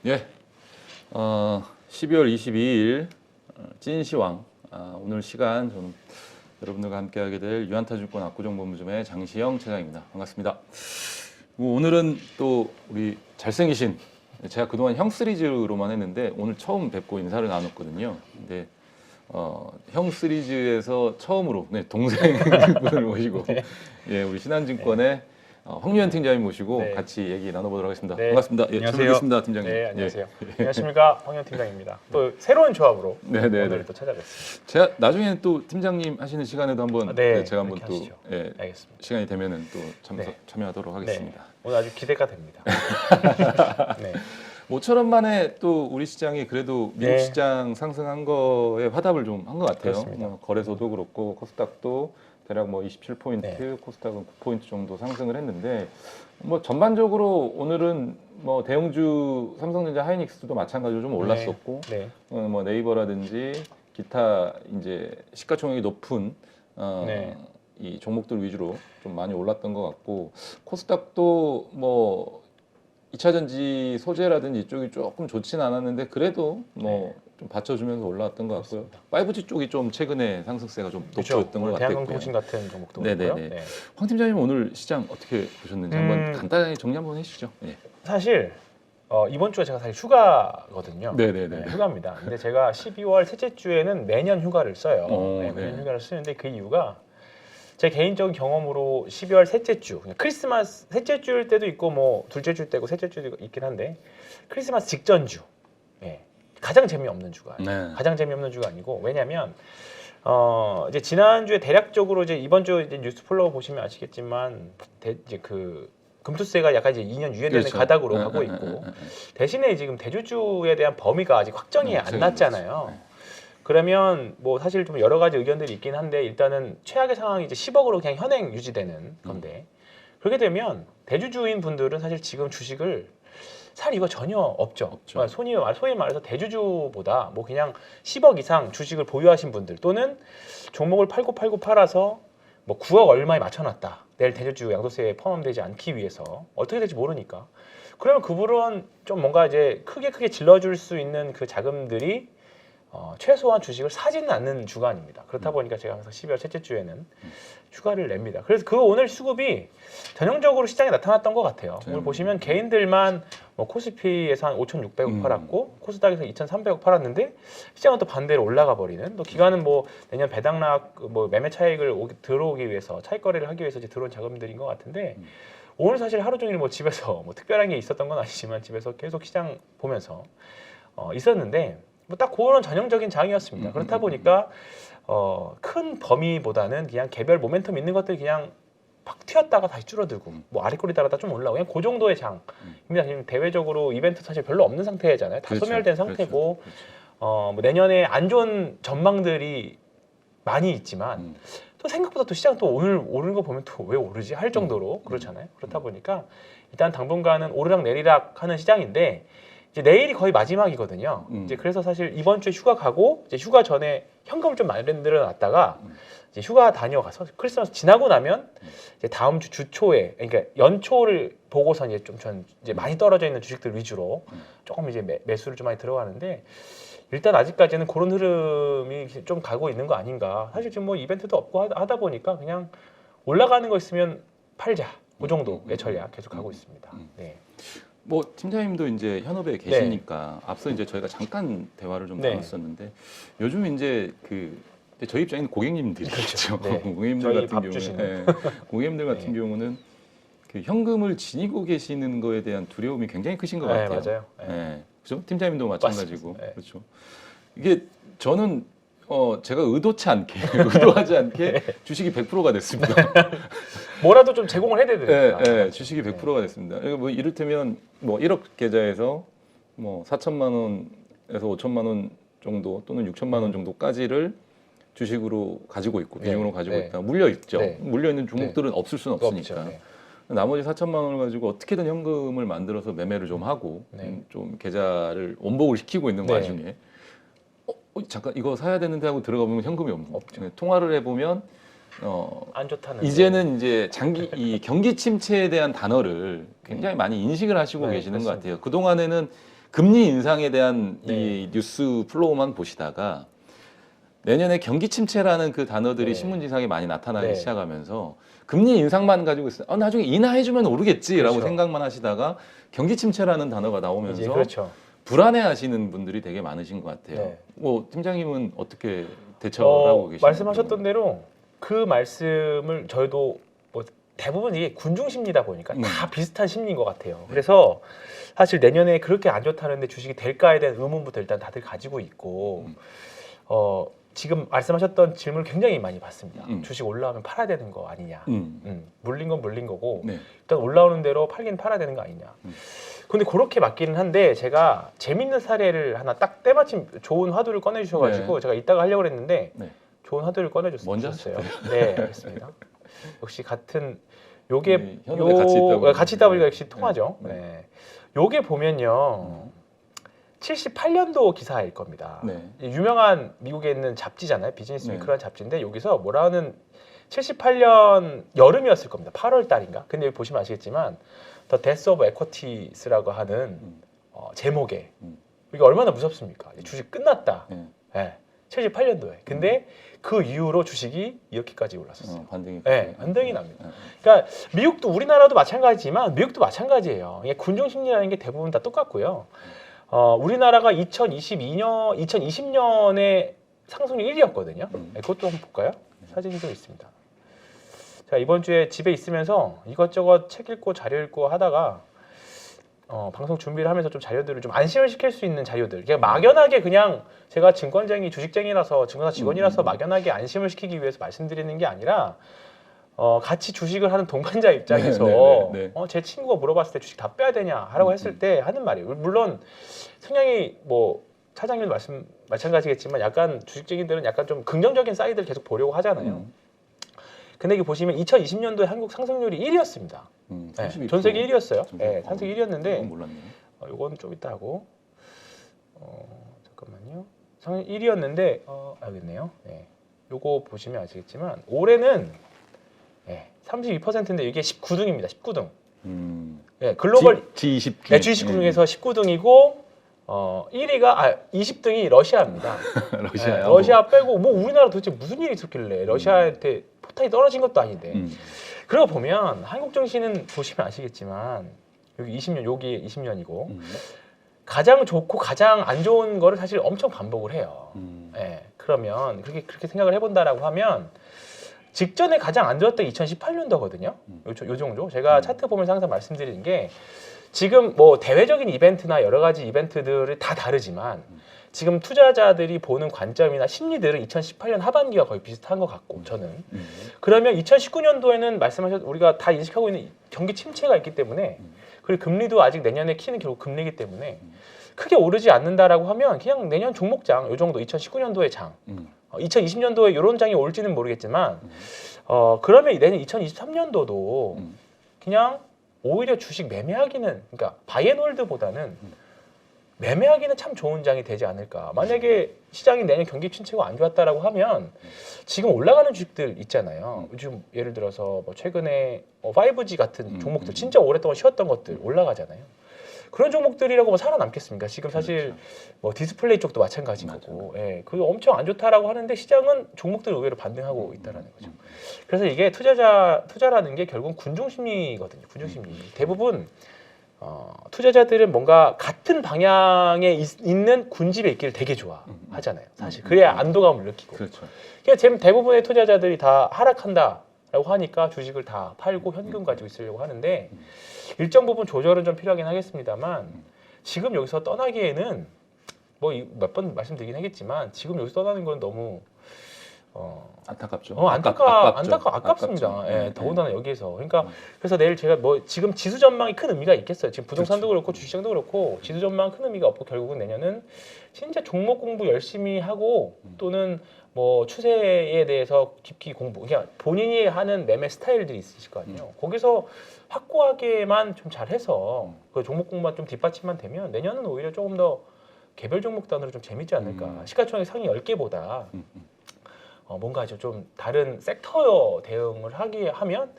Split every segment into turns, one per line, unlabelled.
예, 12월 22일 찐시황 오늘 시간 좀 여러분들과 함께하게 될 유한타증권 압구정본부점의 장시영 차장입니다. 반갑습니다. 오늘은 또 우리 잘생기신 제가 그동안 형 시리즈로만 했는데 오늘 처음 뵙고 인사를 나눴거든요. 근데 형 시리즈에서 처음으로 동생분을 모시고
네.
예, 우리 신한증권의 황유한 팀장님 모시고
네.
같이 얘기 나눠보도록 하겠습니다.
네.
반갑습니다. 예,
안녕하세요.
잘 뵙겠습니다, 팀장님.
네, 안녕하세요.
예.
안녕하십니까, 황현 팀장입니다. 또 새로운 조합으로
네네네.
오늘 또 찾아뵙습니다.
제가 나중에는 또 팀장님 하시는 시간에도 한번
네,
제가 한번
그렇게
또
하시죠.
예,
알겠습니다.
시간이 되면은 또
네.
참여하도록 하겠습니다.
네, 오늘 아주 기대가 됩니다. 네.
모처럼 만에 또 우리 시장이 그래도 미국
네.
시장 상승한 거에 화답을 좀 한 것 같아요.
그렇습니다.
거래소도 그렇고 코스닥도 대략 뭐 27포인트,
네.
코스닥은 9포인트 정도 상승을 했는데 뭐 전반적으로 오늘은 뭐 대형주 삼성전자 하이닉스도 마찬가지로 좀 올랐었고
네.
뭐 네이버라든지 기타 이제 시가총액이 높은
네.
이 종목들 위주로 좀 많이 올랐던 것 같고 코스닥도 뭐 2차 전지 소재라든지 이쪽이 조금 좋진 않았는데 그래도 뭐 좀 받쳐주면서 올라왔던 것 같고요. 5G 쪽이 좀 최근에 상승세가 좀
그렇죠.
높았던 것 같고요.
대한항공통신 같은 종목도
네네네.
그렇고요. 네.
황 팀장님 오늘 시장 어떻게 보셨는지 한번 간단하게 정리 한번 해주시죠. 예.
사실 이번 주에 제가 사실 휴가거든요.
네네네.
네, 휴가입니다. 근데 제가 12월 셋째 주에는 매년 휴가를 써요. 네, 매년
네.
휴가를 쓰는데 그 이유가 제 개인적인 경험으로 12월 셋째 주, 그냥 크리스마스 셋째 주일 때도 있고 뭐 둘째 주일 때고 셋째 주도 있긴 한데 크리스마스 직전 주, 예, 가장 재미없는 주가 아니에요.
네.
가장 재미없는 주가 아니고 왜냐하면 이제 지난 주에 대략적으로 이제 이번 주 이제 뉴스 플로우 보시면 아시겠지만 이제 그 금투세가 약간 이제 2년 유예되는
그렇죠.
가닥으로
네,
가고
네,
있고
네, 네.
대신에 지금 대주주에 대한 범위가 아직 확정이 안
최근에
났잖아요.
그렇죠. 네.
그러면 뭐 사실 좀 여러 가지 의견들이 있긴 한데 일단은 최악의 상황이 이제 10억으로 그냥 현행 유지되는 건데 그렇게 되면 대주주인 분들은 사실 지금 주식을 살 이유가 전혀 없죠.
없죠.
소위 말해서 대주주보다 뭐 그냥 10억 이상 주식을 보유하신 분들 또는 종목을 팔고 팔아서 뭐 9억 얼마에 맞춰놨다. 내일 대주주 양도세에 포함되지 않기 위해서 어떻게 될지 모르니까. 그러면 그분은 좀 뭔가 이제 크게 질러줄 수 있는 그 자금들이 최소한 주식을 사지는 않는 주가 아닙니다. 그렇다 보니까 제가 항상 12월 셋째 주에는 휴가를 냅니다. 그래서 그 오늘 수급이 전형적으로 시장에 나타났던 것 같아요. 오늘 보시면 개인들만 뭐 코스피에서 한 5,600억 팔았고 코스닥에서 2,300억 팔았는데 시장은 또 반대로 올라가 버리는. 또 기관은 뭐 내년 배당락 뭐 매매 차익을 들어오기 위해서 차익 거래를 하기 위해서 이제 들어온 자금들인 것 같은데 오늘 사실 하루 종일 뭐 집에서 뭐 특별한 게 있었던 건 아니지만 집에서 계속 시장 보면서 있었는데. 뭐 딱 그런 전형적인 장이었습니다. 그렇다 보니까 큰 범위보다는 그냥 개별 모멘텀 있는 것들이 그냥 팍 튀었다가 다시 줄어들고 뭐 아래꼬리 따라다 좀 올라오고 그냥 그 정도의 장입니다. 지금 대외적으로 이벤트 사실 별로 없는 상태잖아요. 다
그렇죠.
소멸된 상태고
그렇죠.
뭐 내년에 안 좋은 전망들이 많이 있지만 또 생각보다 또 시장 또 오늘 오르는 거 보면 또 왜 오르지 할 정도로 그렇잖아요. 그렇다 보니까 일단 당분간은 오르락 내리락 하는 시장인데 이제 내일이 거의 마지막이거든요. 이제 그래서 사실 이번 주에 휴가 가고 이제 휴가 전에 현금을 좀 마련들어 놨다가 이제 휴가 다녀가서 크리스마스 지나고 나면 이제 다음 주 주초에 그러니까 연초를 보고서 이제 좀 전 이제 많이 떨어져 있는 주식들 위주로 조금 이제 매수를 좀 많이 들어가는데 일단 아직까지는 그런 흐름이 좀 가고 있는 거 아닌가. 사실 지금 뭐 이벤트도 없고 하다 보니까 그냥 올라가는 거 있으면 팔자. 그 정도의 전략 계속 가고 있습니다. 네.
뭐 팀장님도 이제 현업에 계시니까 앞서 이제 저희가 잠깐 대화를 좀
네.
나눴었는데 요즘 이제 저희 입장에는 고객님들이겠죠.
네.
고객님들
저희
같은
밥
경우는
주시는.
고객님들 같은 경우는 그 현금을 지니고 계시는 거에 대한 두려움이 굉장히 크신 것
네,
같아요.
맞아요.
네. 그죠? 팀장님도 마찬가지고
맞습니다. 네.
그렇죠. 이게 저는 제가 의도치 않게 의도하지 않게 주식이 100%가 됐습니다.
뭐라도 좀 제공을 해야 되니까.
네, 주식이 100%가 됐습니다. 그러니까 뭐 이를테면 뭐 1억 계좌에서 뭐 4천만 원에서 5천만 원 정도 또는 6천만 원 정도까지를 주식으로 가지고 있고 비중으로 가지고 있다. 물려 있죠.
네.
물려 있는 종목들은 없을 수는 없으니까.
없죠. 네.
나머지 4천만 원을 가지고 어떻게든 현금을 만들어서 매매를 좀 하고 좀 계좌를 원복을 시키고 있는 와중에 잠깐 이거 사야 되는데 하고 들어가 보면 현금이 없는 거죠. 통화를 해보면
안 좋다는.
이제는 이제 이 경기 침체에 대한 단어를 굉장히 많이 인식을 하시고 계시는 것 같아요. 그 동안에는 금리 인상에 대한
네.
이 뉴스 플로우만 보시다가 내년에 경기 침체라는 그 단어들이
네.
신문지상에 많이 나타나기
네.
시작하면서 금리 인상만 가지고 있어요. 나중에 인하해주면 오르겠지라고
그렇죠.
생각만 하시다가 경기 침체라는 단어가
이제
나오면서
그렇죠.
불안해하시는 분들이 되게 많으신 것 같아요.
네.
뭐 팀장님은 어떻게 대처를 하고 계시나요?
말씀하셨던 대로 그 말씀을 저희도 뭐 대부분 이게 군중 심리다 보니까 다 비슷한 심리인 것 같아요. 그래서 사실 내년에 그렇게 안 좋다는데 주식이 될까에 대한 의문부터 일단 다들 가지고 있고 지금 말씀하셨던 질문을 굉장히 많이 받습니다. 주식 올라오면 팔아야 되는 거 아니냐. 물린 건 물린 거고
네.
일단 올라오는 대로 팔긴 팔아야 되는 거 아니냐. 근데 그렇게 맞기는 한데 제가 재밌는 사례를 하나 딱 때마침 좋은 화두를 꺼내주셔가지고
네.
제가 이따가 하려고 했는데
네.
좋은 화두를 꺼내줬어요.
먼저
네, 알겠습니다. 역시 같은 요게
네, 현업에 같이 있다
보니까 역시
네.
통하죠.
네.
네. 요게 보면요. 78년도 기사일 겁니다.
네.
유명한 미국에 있는 잡지잖아요. 비즈니스
네.
위크라는 잡지인데 여기서 뭐라는 78년 여름이었을 겁니다. 8월 달인가? 근데 여기 보시면 아시겠지만 The Death of Equities라고 하는 제목에 이게 얼마나 무섭습니까? 주식 끝났다.
네.
네. 78년도에. 근데 그 이후로 주식이 이렇게까지 올랐었어요.
반등이.
네, 반등이 납니다.
네.
그러니까 미국도 우리나라도 마찬가지지만 미국도 마찬가지예요. 이게 군중 심리라는 게 대부분 다 똑같고요. 우리나라가 2020년에 상승률 1위였거든요. 네, 그것도 한번 볼까요? 사진이 좀 있습니다. 자, 이번 주에 집에 있으면서 이것저것 책 읽고 자료 읽고 하다가 방송 준비를 하면서 좀 자료들을 좀 안심을 시킬 수 있는 자료들. 그냥 막연하게 그냥 제가 증권쟁이, 주식쟁이라서 증권사 직원이라서 막연하게 안심을 시키기 위해서 말씀드리는 게 아니라 같이 주식을 하는 동반자 입장에서
네.
제 친구가 물어봤을 때 주식 다 빼야 되냐 하라고 했을 때 하는 말이에요. 물론 성향이 뭐 차장님도 마찬가지겠지만 약간 주식쟁이들은 약간 좀 긍정적인 사이드를 계속 보려고 하잖아요. 근데 이게 보시면 2020년도에 한국 상승률이 1위였습니다. 네, 전 세계 1위였어요. 네, 전 세계 1위였는데
몰랐네요.
이건 좀 이따 하고 잠깐만요. 상승 1위였는데 알겠네요. 네, 요거 보시면 아시겠지만 올해는 32%인데 이게 19등입니다. 19등. 네, 글로벌
G20
네, G29 중에서 19등이고 1위가 20등이 러시아입니다.
러시아.
네, 러시아 빼고 뭐 우리나라 도대체 무슨 일이 있었길래 러시아한테 포탄이 떨어진 것도 아닌데. 그러고 보면 한국 증시는 보시면 아시겠지만 여기 20년 여기 20년이고 가장 좋고 가장 안 좋은 거를 사실 엄청 반복을 해요. 네, 그러면 그렇게 생각을 해본다라고 하면 직전에 가장 안 좋았던 2018년도거든요. 요 정도. 제가 차트 보면서 항상 말씀드리는 게 지금 뭐 대외적인 이벤트나 여러 가지 이벤트들이 다 다르지만 지금 투자자들이 보는 관점이나 심리들은 2018년 하반기와 거의 비슷한 것 같고 저는 그러면 2019년도에는 말씀하셨 우리가 다 인식하고 있는 경기 침체가 있기 때문에 그리고 금리도 아직 내년에 키는 결국 금리이기 때문에 크게 오르지 않는다라고 하면 그냥 내년 종목장 요 정도 2019년도의 장 2020년도에 이런 장이 올지는 모르겠지만 그러면 내년 2023년도도 그냥 오히려 주식 매매하기는 그러니까 바이앤홀드보다는 매매하기는 참 좋은 장이 되지 않을까. 만약에 시장이 내년 경기 침체가 안 좋았다라고 하면 지금 올라가는 주식들 있잖아요. 요즘 예를 들어서 뭐 최근에 5G 같은 종목들 진짜 오랫동안 쉬었던 것들 올라가잖아요. 그런 종목들이라고 뭐 살아남겠습니까? 지금 사실 뭐 디스플레이 쪽도 마찬가지인 거고, 예, 그게 엄청 안 좋다라고 하는데 시장은 종목들 의외로 반등하고 있다라는 거죠. 그래서 이게 투자라는 게 결국 군중심리거든요. 군중심리. 대부분 투자자들은 뭔가 같은 방향에 있는 군집에 있기를 되게 좋아하잖아요. 사실 그래야 안도감을 느끼고.
그렇죠.
그러니까 대부분의 투자자들이 다 하락한다라고 하니까 주식을 다 팔고 현금 가지고 있으려고 하는데 일정 부분 조절은 좀 필요하긴 하겠습니다만 지금 여기서 떠나기에는 뭐 몇 번 말씀드리긴 하겠지만 지금 여기서 떠나는 건 너무
안타깝죠.
아깝습니다. 예, 더군다나 여기에서. 그러니까 그래서 내일 제가 뭐 지금 지수 전망이 큰 의미가 있겠어요. 지금 부동산도 그렇고 주식시장도 그렇고 지수 전망 큰 의미가 없고 결국은 내년은 진짜 종목 공부 열심히 하고 또는 뭐 추세에 대해서 깊이 공부. 그냥 본인이 하는 매매 스타일들이 있으실 거 아니에요. 거기서 확고하게만 좀 잘해서 그 종목 공부만 좀 뒷받침만 되면 내년은 오히려 조금 더 개별 종목 단으로 좀 재밌지 않을까. 시가총액 상위 10개보다 뭔가 좀 다른 섹터 대응을 하면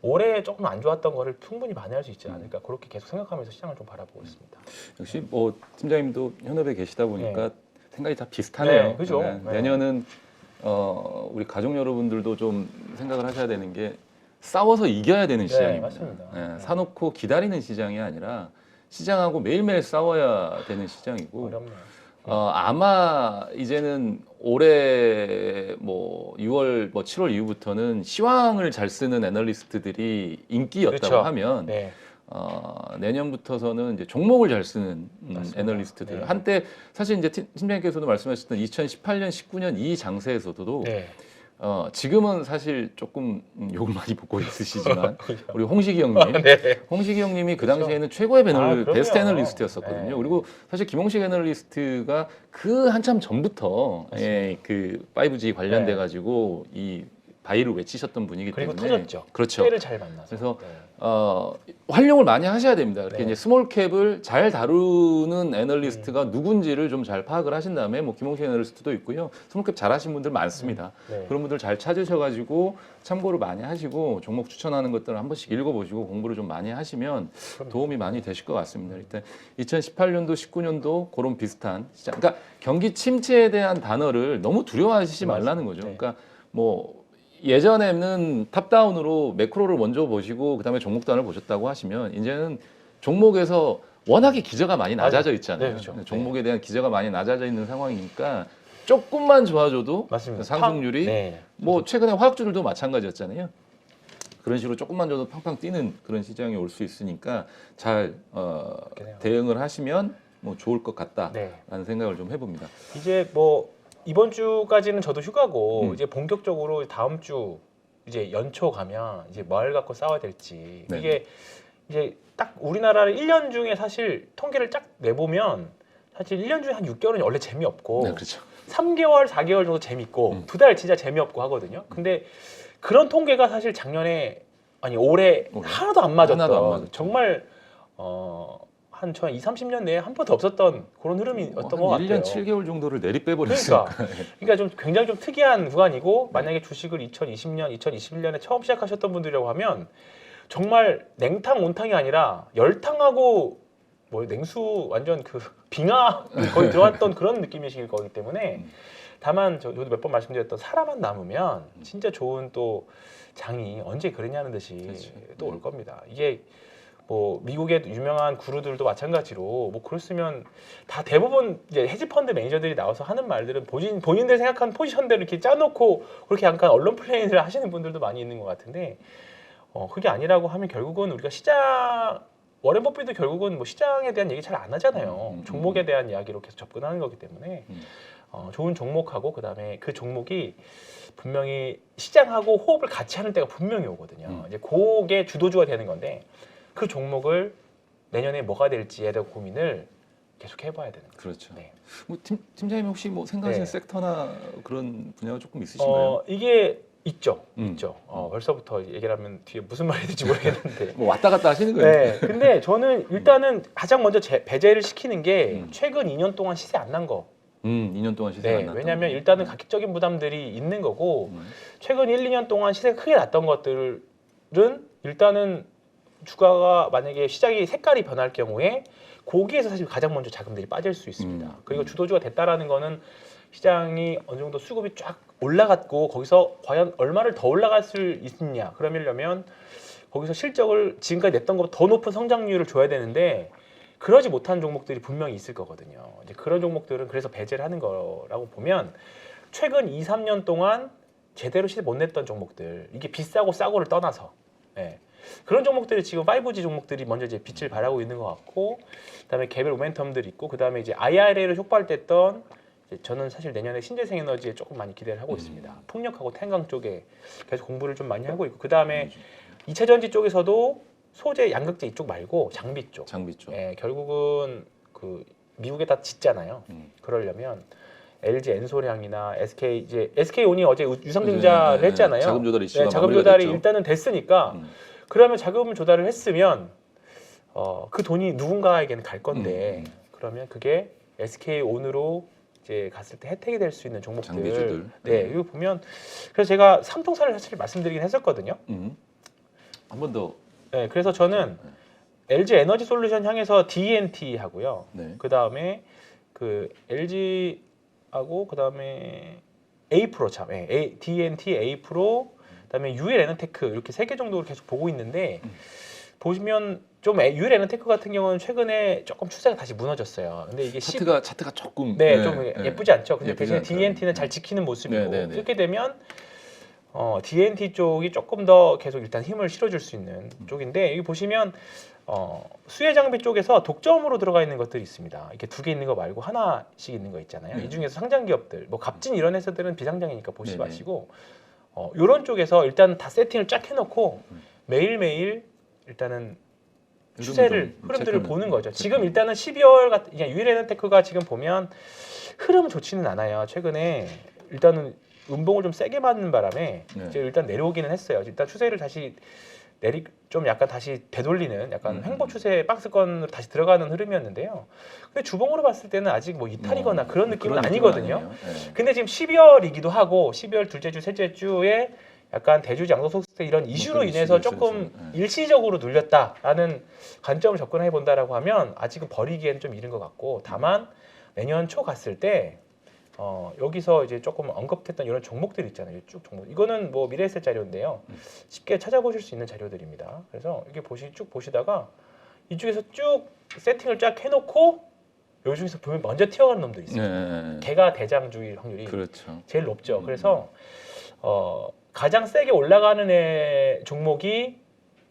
올해 조금 안 좋았던 거를 충분히 만회할 수 있지 않을까 그렇게 계속 생각하면서 시장을 좀 바라보고 있습니다.
역시 뭐 팀장님도 현업에 계시다 보니까 생각이 다 비슷하네요.
네, 그죠. 네.
내년은 우리 가족 여러분들도 좀 생각을 하셔야 되는 게 싸워서 이겨야 되는 시장입니다.
맞습니다.
네, 사놓고 기다리는 시장이 아니라 시장하고 매일매일 싸워야 되는 시장이고
어렵네요.
아마 이제는 올해 뭐 6월 뭐 7월 이후부터는 시황을 잘 쓰는 애널리스트들이 인기였다고
그렇죠.
하면
네.
내년부터서는 이제 종목을 잘 쓰는 애널리스트들
네.
한때 사실 이제 팀장님께서도 말씀하셨던 2018년, 19년 이 장세에서도
네.
지금은 사실 조금 욕을 많이 먹고 있으시지만 우리 홍식이 형님,
네.
홍식이 형님이 그
그렇죠.
당시에는 최고의
그럼요.
베스트 애널리스트였었거든요.
네.
그리고 사실 김홍식 애널리스트가 그 한참 전부터 그 5G 관련돼 가지고 이 바이를 외치셨던 분이기
그리고
때문에
터졌죠.
그렇죠.
때를 잘 만나서.
그래서
네.
활용을 많이 하셔야 됩니다. 그렇게
네.
이제 스몰캡을 잘 다루는 애널리스트가 누군지를 좀 잘 파악을 하신 다음에 뭐 김홍식 애널리스트도 있고요. 스몰캡 잘 하신 분들 많습니다.
네.
그런 분들 잘 찾으셔가지고 참고를 많이 하시고 종목 추천하는 것들을 한 번씩 읽어보시고 공부를 좀 많이 하시면 도움이 많이 되실 것 같습니다. 일단 2018년도, 19년도 그런 비슷한 시장. 그러니까 경기 침체에 대한 단어를 너무 두려워하시지 말라는 거죠.
네.
그러니까 뭐 예전에는 탑다운으로 매크로를 먼저 보시고 그다음에 종목단을 보셨다고 하시면 이제는 종목에서 워낙에 기저가 많이 낮아져 있잖아요.
네, 그렇죠.
종목에 대한 기저가 많이 낮아져 있는 상황이니까 조금만 좋아져도
맞습니다.
상승률이
네.
뭐 최근에 화학주들도 마찬가지였잖아요. 그런 식으로 조금만 줘도 팡팡 뛰는 그런 시장이 올 수 있으니까 잘 대응을 하시면 뭐 좋을 것 같다라는
네.
생각을 좀 해봅니다.
이제 뭐 이번 주까지는 저도 휴가고
음.
이제 본격적으로 다음 주 이제 연초 가면 이제 뭘 갖고 싸워야 될지
네.
이게 이제 딱 우리나라를 1년 중에 사실 통계를 쫙 내보면 사실 1년 중에 한 6개월은 원래 재미없고
네, 그렇죠.
3개월, 4개월 정도 재밌고 2달 진짜 재미없고 하거든요. 근데 그런 통계가 사실 작년에 아니 올해 하나도 안 맞았던
하나도 안 맞았죠.
정말 한 20-30년 내에 한 번도 없었던 그런 흐름이었던 것 같아요.
1년 7개월 정도를 내리빼버렸으니까.
그러니까 좀 굉장히 좀 특이한 구간이고 만약에 주식을 2020년, 2021년에 처음 시작하셨던 분들이라고 하면 정말 냉탕 온탕이 아니라 열탕하고 뭐 냉수 완전 그 빙하 거의 들어왔던 그런 느낌이실 거기 때문에 다만 저도 몇 번 말씀드렸던 사람만 남으면 진짜 좋은 또 장이 언제 그랬냐는 듯이 또 올 겁니다. 이게 뭐 미국의 유명한 구루들도 마찬가지로 뭐 그랬으면 다 대부분 이제 헤지펀드 매니저들이 나와서 하는 말들은 본인들 생각한 포지션대로 이렇게 짜놓고 그렇게 약간 언론 플레이를 하시는 분들도 많이 있는 것 같은데 그게 아니라고 하면 결국은 우리가 시장 워렌 버핏도 결국은 뭐 시장에 대한 얘기 잘 안 하잖아요. 종목에 대한 이야기로 계속 접근하는 거기 때문에 좋은 종목하고 그다음에 그 종목이 분명히 시장하고 호흡을 같이 하는 때가 분명히 오거든요. 이제 그게 주도주가 되는 건데 그 종목을 내년에 뭐가 될지에 대한 고민을 계속 해봐야 되는 거죠.
그렇죠.
네.
뭐 팀장님 혹시 뭐 생각하시는
네.
섹터나 그런 분야가 조금 있으신가요?
이게 있죠.
음.
있죠. 벌써부터 얘기를 하면 뒤에 무슨 말이 될지 모르겠는데.
뭐 왔다 갔다 하시는 거예요?
네. 근데 저는 일단은 가장 먼저 배제를 시키는 게
음.
최근 2년 동안 시세 안 난 거.
2년 동안 시세가 안
네.
났다.
왜냐하면 일단은 가격적인 부담들이 있는 거고 최근 1, 2년 동안 시세가 크게 났던 것들은 일단은 주가가 만약에 시장이 색깔이 변할 경우에 거기에서 사실 가장 먼저 자금들이 빠질 수 있습니다. 그리고 주도주가 됐다라는 거는 시장이 어느 정도 수급이 쫙 올라갔고 거기서 과연 얼마를 더 올라갈 수 있느냐 그러려면 거기서 실적을 지금까지 냈던 것보다 더 높은 성장률을 줘야 되는데 그러지 못한 종목들이 분명히 있을 거거든요. 이제 그런 종목들은 그래서 배제를 하는 거라고 보면 최근 2, 3년 동안 제대로 시세 못 냈던 종목들 이게 비싸고 싸고를 떠나서 그런 종목들이 지금 5G 종목들이 먼저 이제 빛을 발하고 있는 것 같고 그다음에 개별 모멘텀들이 있고 그다음에 이제 IRA를 촉발됐던 저는 사실 내년에 신재생 에너지에 조금 많이 기대를 하고 있습니다. 풍력하고 태양광 쪽에 계속 공부를 좀 많이 하고 있고 그다음에 2차 전지 쪽에서도 소재 양극재 이쪽 말고 장비 쪽.
장비 쪽.
결국은 그 미국에다 짓잖아요. 그러려면 LG 엔솔향이나 SK 이제 SK온이 어제 유상증자를 했잖아요.
자금 조달 이슈가
자금 조달이
됐죠.
일단은 됐으니까 그러면 자금 조달을 했으면 그 돈이 누군가에게는 갈 건데 그러면 그게 SK온으로 이제 갔을 때 혜택이 될 수 있는 종목들.
장비주들.
네, 이거 보면 그래서 제가 삼총사를 사실 말씀드리긴 했었거든요.
한 번 더.
네, 그래서 저는 LG 에너지 솔루션 향해서 D&T 하고요.
네.
그 다음에 그 LG하고 그 다음에 A프로 참, D&T, A프로, 그다음에 UL 에너테크 이렇게 3개 정도를 계속 보고 있는데 보시면 좀 UL 에너테크 같은 경우는 최근에 조금 추세가 다시 무너졌어요. 근데 이게
차트가 조금
좀 예쁘지 않죠. 근데
예쁘지
대신에
않죠.
D&T는 잘 지키는 모습이고
네.
그렇게 되면 D&T 쪽이 조금 더 계속 일단 힘을 실어줄 수 있는 쪽인데 여기 보시면 수혜 장비 쪽에서 독점으로 들어가 있는 것들이 있습니다. 이렇게 2개 있는 거 말고 하나씩 있는 거 있잖아요.
네.
이 중에서 상장 기업들, 뭐 갑진 이런 회사들은 비상장이니까 보시지
네네.
마시고 이런 쪽에서 일단 다 세팅을 쫙 해놓고 매일매일 일단은 추세를 흐름들을 보는 거죠. 지금 일단은 12월 같은 그냥 유일에너테크가 지금 보면 흐름은 좋지는 않아요. 최근에 일단은 음봉을 좀 세게 맞는 바람에 이제 일단 내려오기는 했어요. 일단 추세를 다시 좀 약간 다시 되돌리는 약간 횡보 추세 박스권으로 다시 들어가는 흐름이었는데요. 근데 주봉으로 봤을 때는 아직 뭐 이탈이거나 그런 느낌은 아니거든요. 근데 지금 12월이기도 하고 12월 둘째 주, 셋째 주에 약간 대주주 양도 속세 이런 이슈로 인해서 조금 일시적으로 눌렸다라는 관점을 접근해 본다라고 하면 아직은 버리기엔 좀 이른 것 같고 다만 내년 초 갔을 때 여기서 이제 조금 언급했던 이런 종목들 있잖아요. 쭉 종목. 이거는 뭐 미래에셋 자료인데요. 쉽게 찾아보실 수 있는 자료들입니다. 그래서 이게 쭉 보시다가 이쪽에서 쭉 세팅을 쫙 해놓고 여기 중에서 보면 먼저 튀어가는 놈들이 있어요. 걔가 대장주일 확률이 제일 높죠. 그래서 가장 세게 올라가는 종목이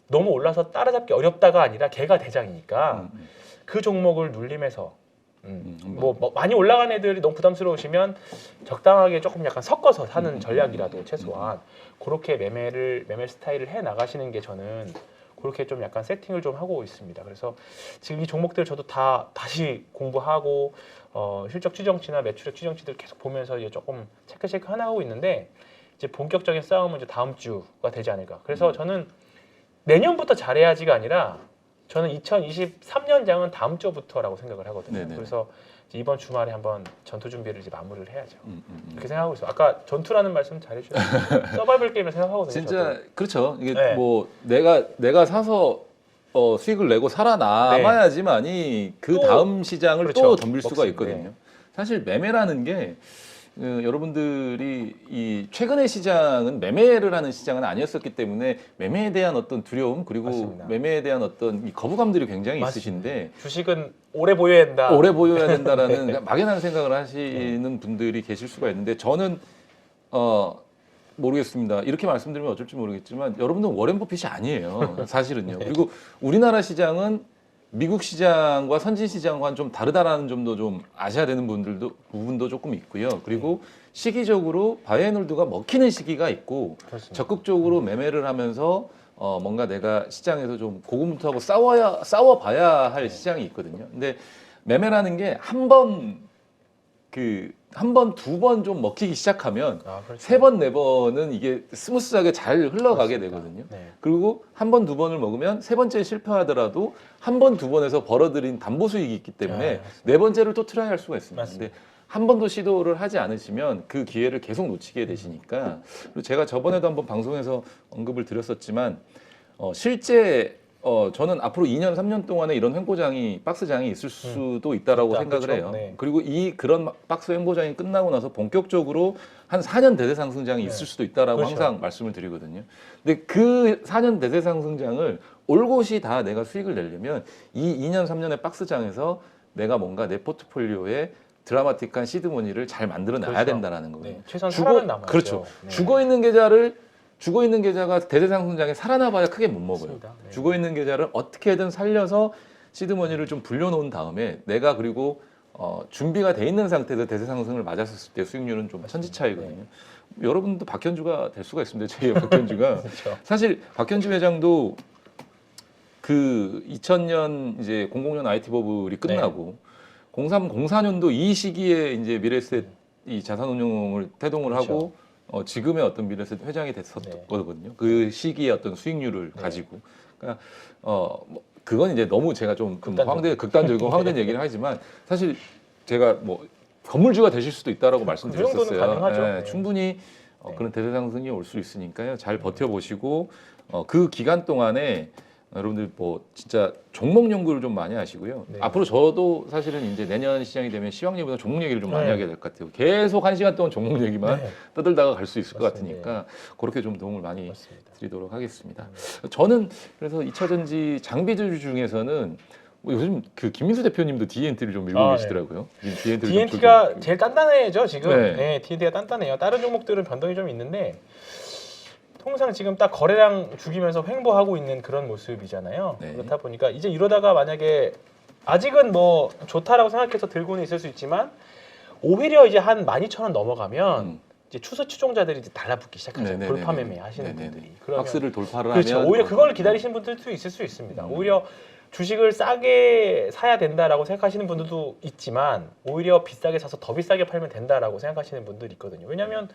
너무 올라서 따라잡기 어렵다가 아니라 걔가 대장이니까 그 종목을 눌림해서 뭐 많이 올라간 애들이 너무 부담스러우시면 적당하게 조금 약간 섞어서 사는 전략이라도 최소한 그렇게 매매 스타일을 해 나가시는 게 저는 그렇게 좀 약간 세팅을 좀 하고 있습니다. 그래서 지금 이 종목들 저도 다 다시 공부하고 실적 추정치나 매출액 추정치들 계속 보면서 이제 조금 체크 하나 하고 있는데 이제 본격적인 싸움은 이제 다음 주가 되지 않을까. 그래서 저는 내년부터 잘해야지가 아니라 저는 2023년장은 다음 주부터라고 생각을 하거든요.
네네.
그래서 이번 주말에 한번 전투 준비를 이제 마무리를 해야죠. 이렇게 생각하고 있어요. 아까 전투라는 말씀 잘해주셨어요. 서바이벌 게임을 생각하거든요.
진짜
저도.
그렇죠. 이게
네.
뭐 내가 사서 수익을 내고 살아남아야지만이 그 다음 시장을 또 덤빌 수가 있거든요. 사실 매매라는 게 여러분들이 이 최근의 시장은 매매를 하는 시장은 아니었었기 때문에 매매에 대한 어떤 두려움 그리고
맞습니다.
매매에 대한 어떤 이 거부감들이 굉장히
맞습니다.
있으신데
주식은 오래 보여야 된다.
오래 보여야 된다라는 막연한 생각을 하시는 분들이 계실 수가 있는데 저는 모르겠습니다. 이렇게 말씀드리면 어쩔지 모르겠지만 여러분들은 워렌 버핏이 아니에요. 사실은요. 그리고 우리나라 시장은 미국 시장과 선진 시장과는 좀 다르다라는 점도 좀 아셔야 되는 부분도 조금 있고요. 그리고 시기적으로 바이앤홀드가 먹히는 시기가 있고
그렇습니다.
적극적으로 매매를 하면서 뭔가 내가 시장에서 좀 고군분투하고 싸워봐야 할 시장이 있거든요. 근데 매매라는 게 한 번, 두 번 좀 먹히기 시작하면
그렇죠.
세 번, 네 번은 이게 스무스하게 잘 흘러가게
그렇습니다.
되거든요.
네.
그리고 한 번, 두 번을 먹으면 세 번째 실패하더라도 한 번, 두 번에서 벌어들인 담보 수익이 있기 때문에 네 번째를 또 트라이 할 수가 있습니다.
맞습니다.
근데 한 번도 시도를 하지 않으시면 그 기회를 계속 놓치게 되시니까 그리고 제가 저번에도 한번 방송에서 언급을 드렸었지만 실제 저는 앞으로 2년, 3년 동안에 이런 횡보장이 박스장이 있을 수도 있다라고 생각을 해요.
그렇죠. 네.
그리고 그런 박스 횡보장이 끝나고 나서 본격적으로 한 4년 대세 상승장이 있을 수도 있다라고
그렇죠.
항상 말씀을 드리거든요. 근데 그 4년 대세 상승장을 올곧이 다 내가 수익을 내려면 이 2년, 3년의 박스장에서 내가 뭔가 내 포트폴리오에 드라마틱한 시드머니를 잘 만들어 놔야
그렇죠.
된다라는 거예요.
네. 최소한 살아남아야죠.
그렇죠.
네.
죽어 있는 계좌가 대세 상승장에 살아나봐야 크게 못 먹어요.
맞습니다. 네.
죽어 있는 계좌를 어떻게든 살려서 시드머니를 좀 불려놓은 다음에 내가 그리고 준비가 돼 있는 상태에서 대세 상승을 맞았을 때 수익률은 좀 천지차이거든요. 여러분도 박현주가 될 수가 있습니다. 제 박현주가
그렇죠.
사실 박현주 회장도 그 2000년 이제 00년 IT 버블이 끝나고 03, 04년도 이 시기에 이제 미래에셋 이 자산운용을 태동을 하고 지금의 어떤 미래에셋 회장이 됐었거든요. 그 시기의 어떤 수익률을 가지고. 그러니까 그건 이제 너무 제가 좀 극단적이고 황된 얘기를 하지만 사실 제가 뭐 건물주가 되실 수도 있다라고
그
말씀드렸었어요.
정도는 가능하죠. 네.
충분히
네.
그런 대세 상승이 올 수 있으니까요. 잘 버텨보시고 그 기간 동안에 여러분들 뭐 진짜 종목 연구를 좀 많이 하시고요.
네.
앞으로 저도 사실은 이제 내년 시장이 되면 시황 얘기보다 종목 얘기를 좀 많이
네.
하게 될 것 같아요. 계속 1시간 동안 종목 얘기만
네.
떠들다가 갈 수 있을
맞습니다.
것 같으니까 그렇게 좀 도움을 많이
맞습니다.
드리도록 하겠습니다. 저는 그래서 2차전지 장비주 중에서는 뭐 요즘 그 김민수 대표님도 D&T를 좀 밀고
아,
계시더라고요. D&T를
D&T가 제일 단단해죠 지금.
네.
네, D&T가 단단해요. 다른 종목들은 변동이 좀 있는데 통상 지금 딱 거래량 죽이면서 횡보하고 있는 그런 모습이잖아요.
네.
그렇다 보니까 이제 이러다가 만약에 아직은 뭐 좋다라고 생각해서 들고는 있을 수 있지만 오히려 이제 한 12,000원 넘어가면 이제 추세 추종자들이 이제 달라붙기 시작하죠.
네네네네.
돌파 매매 하시는
네네네.
분들이. 그러면
박스를 돌파를
그렇죠.
하면
오히려 그걸 기다리시는 분들도 있을 수 있습니다. 오히려 주식을 싸게 사야 된다라고 생각하시는 분들도 있지만 오히려 비싸게 사서 더 비싸게 팔면 된다라고 생각하시는 분들이 있거든요. 왜냐하면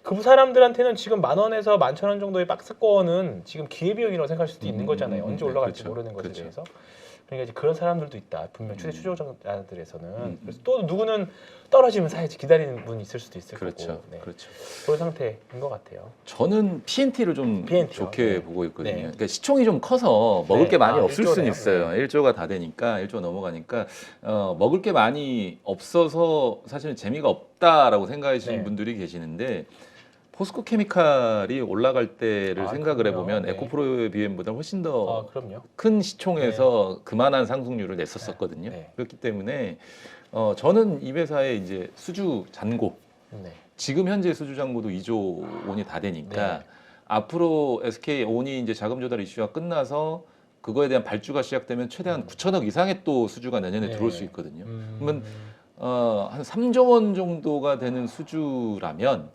그 사람들한테는 지금 10,000원에서 11,000원 정도의 박스권은 지금 기회비용이라고 생각할 수도 있는 거잖아요. 언제 올라갈지
그렇죠.
모르는 것에
그렇죠.
대해서. 그러니까 이제 그런 사람들도 있다. 분명 추세 추종자들에서는. 그래서
음.
또 누구는 떨어지면 사야지 기다리는 분이 있을 수도 있을
그렇죠.
거고. 네.
그렇죠.
그런 상태인 것 같아요.
저는 PNT를 좀
PNT 요.
좋게
네.
보고 있거든요.
네.
그러니까 시총이 좀 커서 먹을
네.
게 많이
아,
없을
1조네요.
수는 있어요. 1조가 다 되니까 1조 넘어가니까 먹을 게 많이 없어서 사실은 재미가 없다라고 생각하시는
네.
분들이 계시는데 포스코 케미칼이 올라갈 때를
아,
생각을
그럼요.
해보면
네.
에코프로 BM보다 훨씬 더
그럼요.
큰 시총에서 그만한 상승률을 냈었거든요.
네.
그렇기 때문에 저는 이 회사의 이제 수주 잔고
네.
지금 현재 수주 잔고도 2조 원이 다 되니까
네.
앞으로 SK 온이 이제 자금 조달 이슈가 끝나서 그거에 대한 발주가 시작되면 최대한 9천억 이상의 또 수주가 내년에
네.
들어올 수 있거든요. 그러면 한 3조 원 정도가 되는 수주라면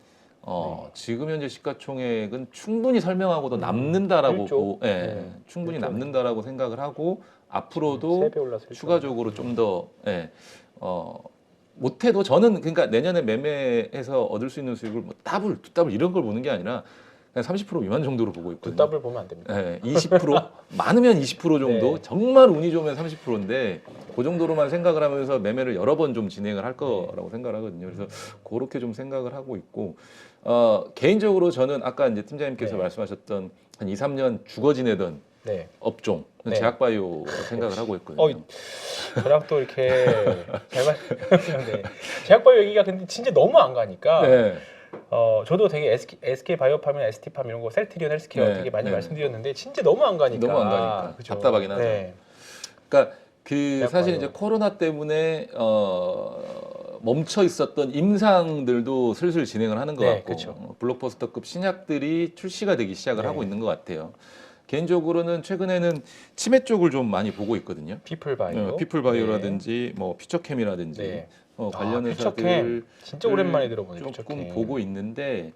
네.
지금 현재 시가총액은 충분히 설명하고도 남는다라고
1조?
보, 예,
네.
충분히
1조.
남는다라고 생각을 하고 앞으로도
3배 올라서
추가적으로 좀 더 못해도 저는 그러니까 내년에 매매해서 얻을 수 있는 수익을 뭐 더블, 두 더블 이런 걸 보는 게 아니라 그냥 30% 미만 정도로 보고
두
있거든요.
더블 보면 안 됩니다.
20% 많으면 20% 정도,
네.
정말 운이 좋으면 30%인데 그 정도로만 생각을 하면서 매매를 여러 번 좀 진행을 할 거라고 생각을 하거든요. 그래서 그렇게 좀 생각을 하고 있고 개인적으로 저는 아까 이제 팀장님께서
네.
말씀하셨던 한 2, 3년 죽어 지내던
네.
업종
네.
제약바이오 생각을 하고 있거든요.
저랑 또 이렇게 잘 맞는데 제약바이오 얘기가 근데 진짜 너무 안 가니까
네.
저도 되게 SK 바이오팜이나 ST팜 이런 거 셀트리온 헬스케어
네,
되게 많이
네.
말씀드렸는데 진짜 너무 안 가니까
너무 안 가니까
그죠?
답답하긴 하죠.
네.
그러니까 그
제약바이오.
사실 이제 코로나 때문에 멈춰 있었던 임상들도 슬슬 진행을 하는 것
네,
같고
그렇죠.
블록버스터급 신약들이 출시가 되기 시작을
네.
하고 있는 것 같아요. 개인적으로는 최근에는 치매 쪽을 좀 많이 보고 있거든요.
피플바이오,
피플바이오라든지 뭐 퓨처캠이라든지
네.
관련
퓨처캠.
회사들
진짜 오랜만에 들어보네.
조금
퓨처캠.
보고 있는데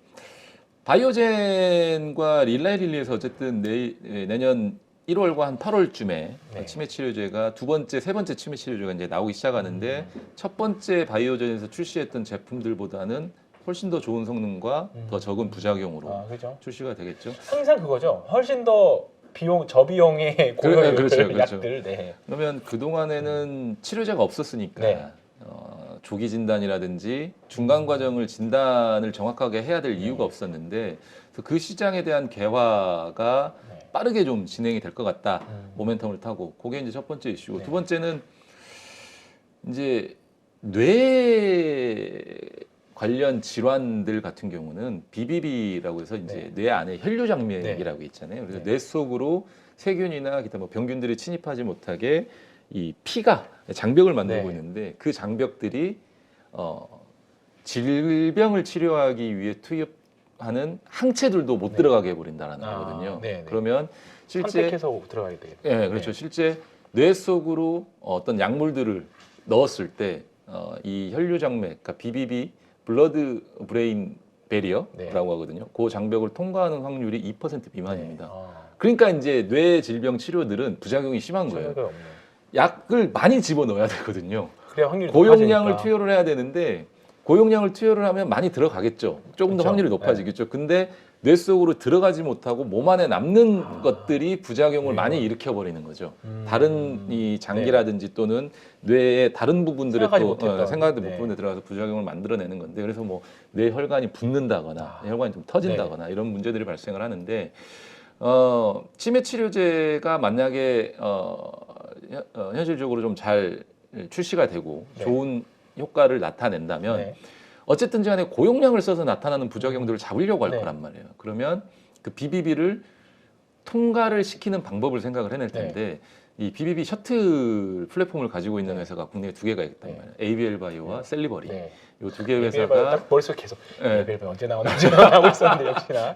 바이오젠과 릴라이릴리에서 어쨌든 내년 1월과 한 8월쯤에
네.
치매 치료제가 두 번째, 세 번째 치매 치료제가 이제 나오기 시작하는데 첫 번째 바이오젠에서 출시했던 제품들보다는 훨씬 더 좋은 성능과 더 적은 부작용으로
그죠?
출시가 되겠죠.
항상 그거죠. 훨씬 더 저비용의 고효율
그렇죠, 그렇죠.
약들. 네.
그러면 그 동안에는 치료제가 없었으니까
네.
조기 진단이라든지 중간 과정을 진단을 정확하게 해야 될
네.
이유가 없었는데 그래서 그 시장에 대한 개화가
네.
빠르게 좀 진행이 될 것 같다. 모멘텀을 타고 그게 이제 첫 번째 이슈고
네.
두 번째는 이제 뇌 관련 질환들 같은 경우는 BBB라고 해서 이제 뇌 안에 혈류장맥이라고 있잖아요. 그래서
네.
뇌 속으로 세균이나 기타 뭐 병균들이 침입하지 못하게 이 피가 장벽을 만들고
네.
있는데 그 장벽들이 질병을 치료하기 위해 투입하는 항체들도 못
네.
들어가게 해버린다라는 거거든요.
네, 네.
그러면 실제
선택해서 들어가게 되겠죠.
예, 그렇죠.
네.
실제 뇌 속으로 어떤 약물들을 넣었을 때 이 혈류장맥, 그러니까 BBB, 블러드 브레인 베리어라고
네.
하거든요. 그 장벽을 통과하는 확률이 2% 미만입니다.
네.
그러니까 이제 뇌 질병 치료들은 부작용이 심한 거예요.
차이가 없네요.
약을 많이 집어넣어야 되거든요.
그래야 확률이
고용량을
높아지니까.
투여를 해야 되는데 고용량을 투여를 하면 많이 들어가겠죠. 조금 더
그렇죠.
확률이 높아지겠죠. 근데 뇌 속으로 들어가지 못하고 몸 안에 남는 것들이 부작용을 많이 일으켜 버리는 거죠. 다른 이 장기라든지 또는 뇌의 다른 부분들에
생각하지
또
못했던.
생각하지
네.
못 부분에 들어가서 부작용을 만들어내는 건데 그래서 뭐 뇌 혈관이 붓는다거나 혈관이 좀 터진다거나 이런 문제들이 발생을 하는데 치매 치료제가 만약에 현실적으로 좀 잘 출시가 되고
네.
좋은 효과를 나타낸다면
네.
어쨌든 간에 고용량을 써서 나타나는 부작용들을 잡으려고 할
네.
거란 말이에요. 그러면 그 BBB를 통과를 시키는 방법을 생각을 해낼 텐데 이 BBB 셔틀 플랫폼을 가지고 있는 회사가 국내에 두 개가 있단
네.
말이에요. ABL 바이오와 셀리버리.
네.
이 두 개
ABL
회사가
딱 머릿속에 계속
네.
ABL 언제 나오는지 하고 있었는데 역시나.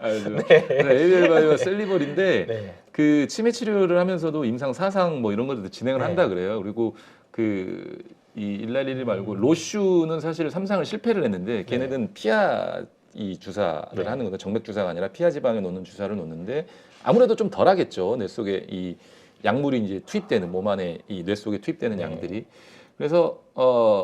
ABL 바이오와 셀리버리인데
네.
그 치매 치료를 하면서도 임상 4상 뭐 이런 것들도 진행을
네.
한다 그래요. 그리고 그 이 111 말고 로슈는 사실 3상을 실패를 했는데 걔네는 피하 이 주사를
네.
하는 거다. 정맥 주사가 아니라 피하 지방에 놓는 주사를 놓는데 아무래도 좀 덜하겠죠. 뇌 속에 이 약물이 이제 투입되는 몸 안에 이 뇌 속에 투입되는
네.
양들이. 그래서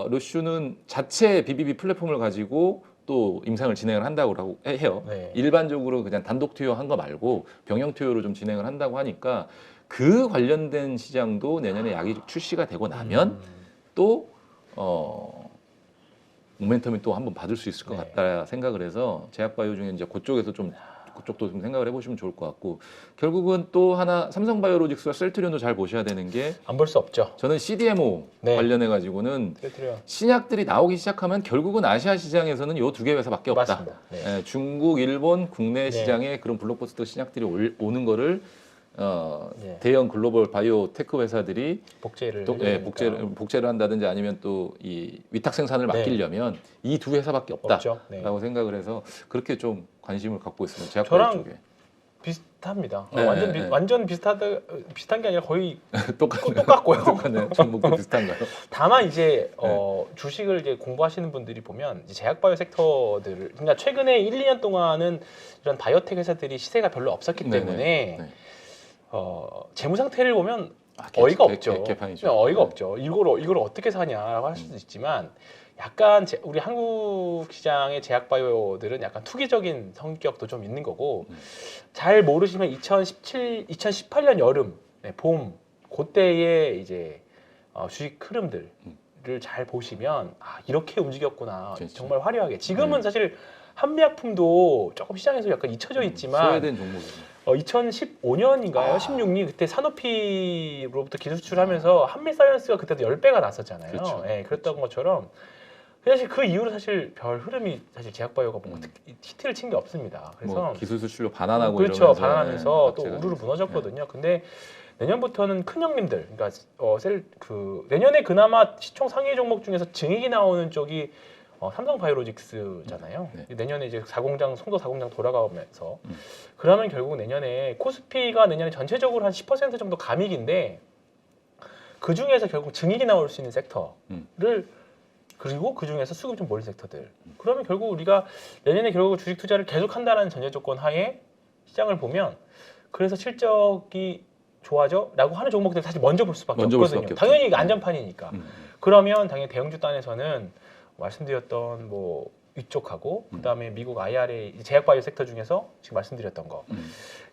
로슈는 자체 BBB 플랫폼을 가지고 또 임상을 진행을 한다고 해요.
네.
일반적으로 그냥 단독 투여한 거 말고 병영 투여로 좀 진행을 한다고 하니까 그 관련된 시장도 내년에 약이 출시가 되고 나면 또 모멘텀이 또 한번 받을 수 있을 것
네.
같다 생각을 해서 제약바이오 중에 이제 그쪽에서 좀 그쪽도 좀 생각을 해보시면 좋을 것 같고 결국은 또 하나 삼성바이오로직스와 셀트리온도 잘 보셔야 되는 게
안 볼 수 없죠.
저는 CDMO
네.
관련해 가지고는
셀트리온.
신약들이 나오기 시작하면 결국은 아시아 시장에서는 요 두 개 회사밖에 없다.
맞습니다. 네.
예, 중국, 일본, 국내
네.
시장에 그런 블록버스터 신약들이 오는 거를
네.
대형 글로벌 바이오 테크 회사들이
복제를
또 복제를 한다든지 아니면 또 이 위탁 생산을
네.
맡기려면 이 두 회사밖에
없죠. 네.
없다라고 생각을 해서 그렇게 좀 관심을 갖고 있습니다. 제약바이오
저랑
쪽에
비슷합니다.
네,
완전 완전 비슷한 게 아니라 거의
똑같네요.
똑같고요.
똑같네요. 종목도 비슷한가요?
다만 이제 주식을 이제 공부하시는 분들이 보면 이제 제약바이오 섹터들을 그러니까 최근에 1, 2년 동안은 이런 바이오텍 회사들이 시세가 별로 없었기
네네.
때문에
네.
재무 상태를 보면
개-
어이가
개-
없죠.
개판이죠.
그냥 어이가
네.
없죠. 이걸 어떻게 사냐라고 할 수도 있지만 약간 우리 한국 시장의 제약바이오들은 약간 투기적인 성격도 좀 있는 거고 잘 모르시면 2018년 여름, 봄 그때의 이제 주식 흐름들을 잘 보시면 아, 이렇게 움직였구나.
그렇죠.
정말 화려하게. 지금은
네.
사실 한미약품도 조금 시장에서 약간 잊혀져 있지만
소외된 종목이죠.
2015년인가요? 16년 그때 산오피로부터 기술 수출하면서 한미사이언스가 그때도 10배가 났었잖아요.
그렇죠.
예, 그랬던 것처럼 사실 그 이후로 사실 별 흐름이 사실 제약바이오가 뭐 히트를 친 게 없습니다. 그래서
뭐 기술 수출로 반환하고
그렇죠.
이러면서
반환하면서
네,
또
악재가
우르르
되죠.
무너졌거든요. 근데 내년부터는 큰 형님들, 그러니까 내년에 그나마 시총 상위 종목 중에서 증액이 나오는 쪽이 삼성바이오로직스잖아요.
네.
내년에 이제 송도 4공장 돌아가면서 그러면 결국 내년에 코스피가 내년에 전체적으로 한 10% 정도 감익인데 그 중에서 결국 증액이 나올 수 있는 섹터를 그리고 그 중에서 수급이 좀 몰린 섹터들. 그러면 결국 우리가 내년에 결국 주식 투자를 계속한다는 전제 조건 하에 시장을 보면 그래서 실적이 좋아져라고 하는 종목들 사실 먼저 볼 수밖에
먼저 볼
없거든요.
수밖에 없죠.
당연히 이게 안전판이니까. 그러면 당연히 대형주 단에서는 말씀드렸던 뭐 이쪽하고 그다음에 미국 IRA 제약바이오 섹터 중에서 지금 말씀드렸던 거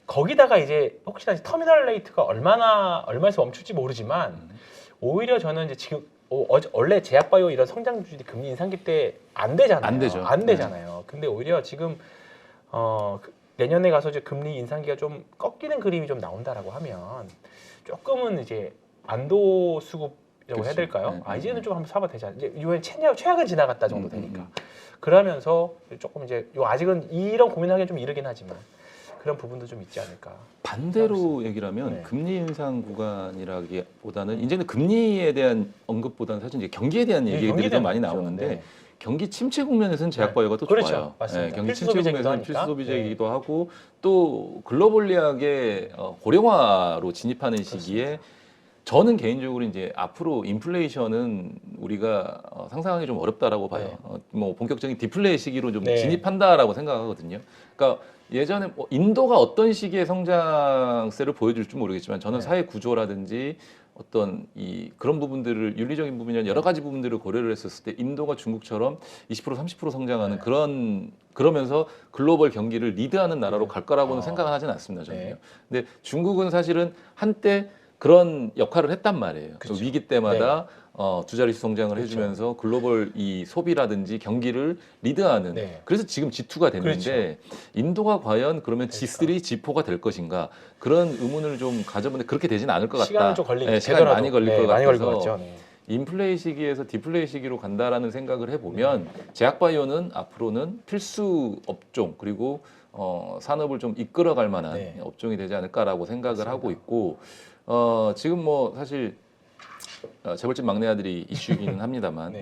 거기다가 이제 혹시나 터미널 레이트가 얼마에서 멈출지 모르지만 오히려 저는 이제 지금 원래 제약바이오 이런 성장주들이 금리 인상기 때 안 되잖아요.
안 되죠.
안 되잖아요. 근데 오히려 지금 내년에 가서 이제 금리 인상기가 좀 꺾이는 그림이 좀 나온다라고 하면 조금은 이제 안도 수급이라고 해야
그치.
될까요?
네,
이제는 좀 한번 사봐도 되지 않나? 이제 이번에 최악은 지나갔다 정도 되니까. 그러면서 조금 이제 아직은 이런 고민하기는 좀 이르긴 하지만 그런 부분도 좀 있지 않을까.
반대로 얘기를 하면
네.
금리 인상 구간이라기보다는 이제는 금리에 대한 언급보다는 사실 이제 경기에 대한
네,
얘기들이
경기에
더
대한
많이
거죠.
나오는데
네.
경기 침체 국면에서는 제약바이오가 또
그렇죠.
좋아요.
맞습니다.
경기
필수
침체
소비재이기도
국면에서는
하니까.
필수 소비재이기도 하고 또 글로벌리하게 고령화로 진입하는 시기에 저는 개인적으로 이제 앞으로 인플레이션은 우리가 상상하기 좀 어렵다라고 봐요.
네.
뭐 본격적인 디플레이 시기로 좀
네.
진입한다라고 생각하거든요. 그러니까 예전에 뭐 인도가 어떤 시기의 성장세를 보여줄지 모르겠지만 저는
네.
사회 구조라든지 어떤 그런 부분들을 윤리적인 부분이나 여러 가지 부분들을 고려를 했었을 때 인도가 중국처럼 20% 30% 성장하는 그러면서 글로벌 경기를 리드하는 나라로 갈 거라고는 생각은 하진 않습니다. 저는요. 근데 중국은 사실은 한때 그런 역할을 했단 말이에요.
그쵸.
위기 때마다 두 자릿수 성장을 해주면서 글로벌 이 소비라든지 경기를 리드하는 그래서 지금 G2가 됐는데 인도가 과연 그러면 G3, G4가 될 것인가 그런 의문을 좀 가져보는데 그렇게 되지는 않을 것 같다.
시간은 좀 걸리겠죠.
시간이 많이 걸릴 것
많이 걸릴 것
같아서
같죠.
인플레이 시기에서 디플레이 시기로 간다라는 생각을 해보면 제약바이오는 앞으로는 필수 업종 그리고 산업을 좀 이끌어갈 만한 업종이 되지 않을까라고 생각을 하고 있고 지금 뭐 사실 재벌집 막내 아들이 이슈이기는 합니다만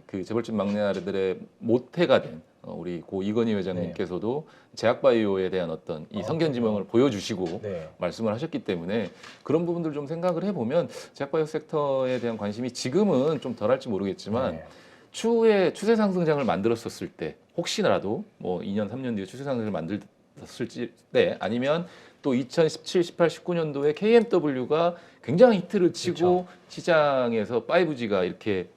그 재벌집 막내 아들의 모태가 된 우리 고 이건희 회장님께서도 제약바이오에 대한 어떤 이 성견지명을 보여주시고 말씀을 하셨기 때문에 그런 부분들 좀 생각을 해보면 제약바이오 섹터에 대한 관심이 지금은 좀 덜할지 모르겠지만 추후에 추세 상승장을 만들었었을 때 혹시라도 뭐 2년 3년 뒤에 추세 상승을 만들었을 때 아니면 또 2017, 18, 19년도에 KMW가 굉장히 히트를 치고 시장에서 5G가 이렇게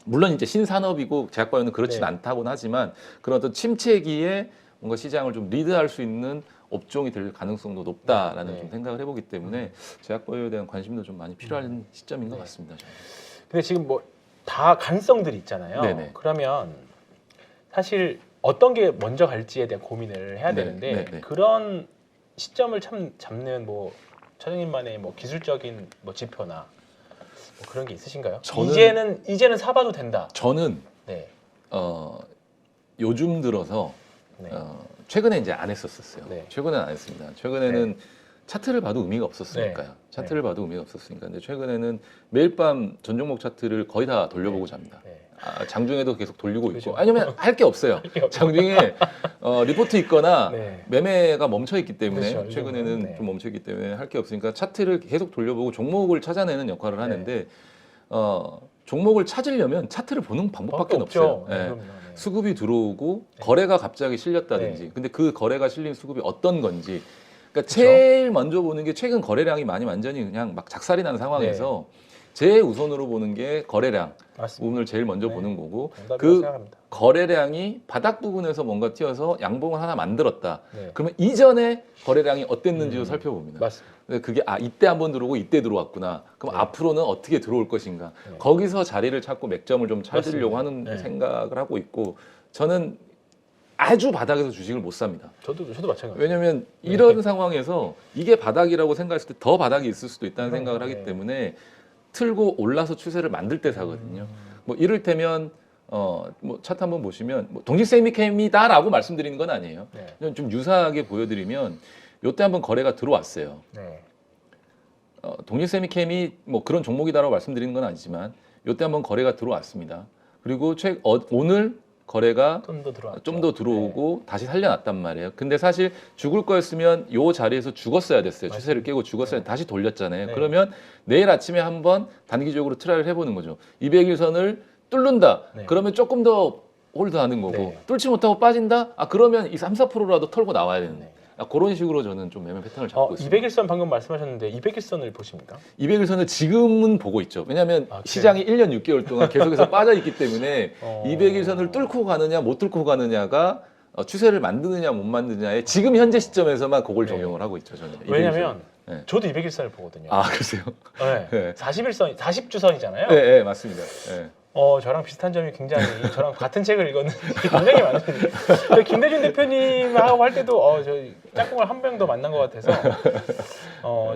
물론 이제 신산업이고 제약바이오는 그렇진 않다고는 하지만 그런 어떤 침체기에 뭔가 시장을 좀 리드할 수 있는 업종이 될 가능성도 높다라는 좀 생각을 해보기 때문에 제약바이오에 대한 관심도 좀 많이 필요한 시점인 것 같습니다. 저는.
근데 지금 뭐 다 가능성들이 있잖아요. 그러면 사실 어떤 게 먼저 갈지에 대한 고민을 해야 되는데 그런 시점을 참 잡는 뭐 차장님만의 뭐 기술적인 뭐 지표나 뭐 그런 게 있으신가요? 이제는 사봐도 된다.
저는 요즘 들어서 최근에 이제 안 했었어요. 최근에는 안 했습니다. 최근에는 차트를 봐도 의미가 없었으니까요. 차트를 봐도 의미가 없었으니까. 근데 최근에는 매일 밤 전 종목 차트를 거의 다 돌려보고 잡니다. 장중에도 계속 돌리고 있고 아니면 할 게 없어요. 장중에 리포트 있거나 매매가 멈춰 있기 때문에 최근에는 좀 멈춰 있기 때문에 할 게 없으니까 차트를 계속 돌려보고 종목을 찾아내는 역할을 하는데 종목을 찾으려면 차트를 보는 방법밖에 없어요. 수급이 들어오고 거래가 갑자기 실렸다든지 근데 그 거래가 실린 수급이 어떤 건지 그러니까 제일 먼저 보는 게 최근 거래량이 많이 완전히 그냥 막 작살이 난 상황에서 제일 우선으로 보는 게 거래량 부분을 제일 먼저 보는 거고 그
생각합니다.
거래량이 바닥 부분에서 뭔가 튀어서 양봉을 하나 만들었다. 그러면 이전에 거래량이 어땠는지도 살펴봅니다.
맞습니다.
그게 이때 한번 들어오고 이때 들어왔구나. 그럼 앞으로는 어떻게 들어올 것인가. 거기서 자리를 찾고 맥점을 좀 찾으려고 하는 생각을 하고 있고 저는 아주 바닥에서 주식을 못 삽니다.
저도 마찬가지예요.
왜냐하면 이런 상황에서 이게 바닥이라고 생각했을 때 더 바닥이 있을 수도 있다는 생각을 하기 때문에 틀고 올라서 추세를 만들 때 사거든요. 뭐 이를테면 뭐 차트 한번 보시면 뭐 동질세미캠이다라고 말씀드리는 건 아니에요. 좀 유사하게 보여드리면 요때 한번 거래가 들어왔어요. 동질세미캠이 뭐 그런 종목이다라고 말씀드리는 건 아니지만 요때 한번 거래가 들어왔습니다. 그리고 오늘 거래가 좀 더 들어오고 다시 살려놨단 말이에요. 근데 사실 죽을 거였으면 요 자리에서 죽었어야 됐어요. 추세를 깨고 죽었어야 다시 돌렸잖아요. 그러면 내일 아침에 한번 단기적으로 트라이를 해보는 거죠. 200일선을 뚫는다. 그러면 조금 더 홀드하는 거고 뚫지 못하고 빠진다. 그러면 이 3, 4%라도 털고 나와야 되는 거예요. 그런 식으로 저는 좀 매매 패턴을 잡고 있습니다.
200일선 방금 말씀하셨는데 200일선을 보십니까?
200일선을 지금은 보고 있죠. 왜냐하면 시장이 1년 6개월 동안 계속해서 빠져 있기 때문에 200일선을 뚫고 가느냐 못 뚫고 가느냐가 추세를 만드느냐 못 만드느냐에 지금 현재 시점에서만 그걸 적용을 하고 있죠. 저는.
왜냐하면 저도 200일선을 보거든요.
그러세요?
40일선, 40주선이잖아요.
네, 맞습니다.
저랑 비슷한 점이 굉장히 저랑 같은 책을 읽었는데 굉장히 많으신데 김대중 대표님하고 할 때도 저희 짝꿍을 한 명 더 만난 것 같아서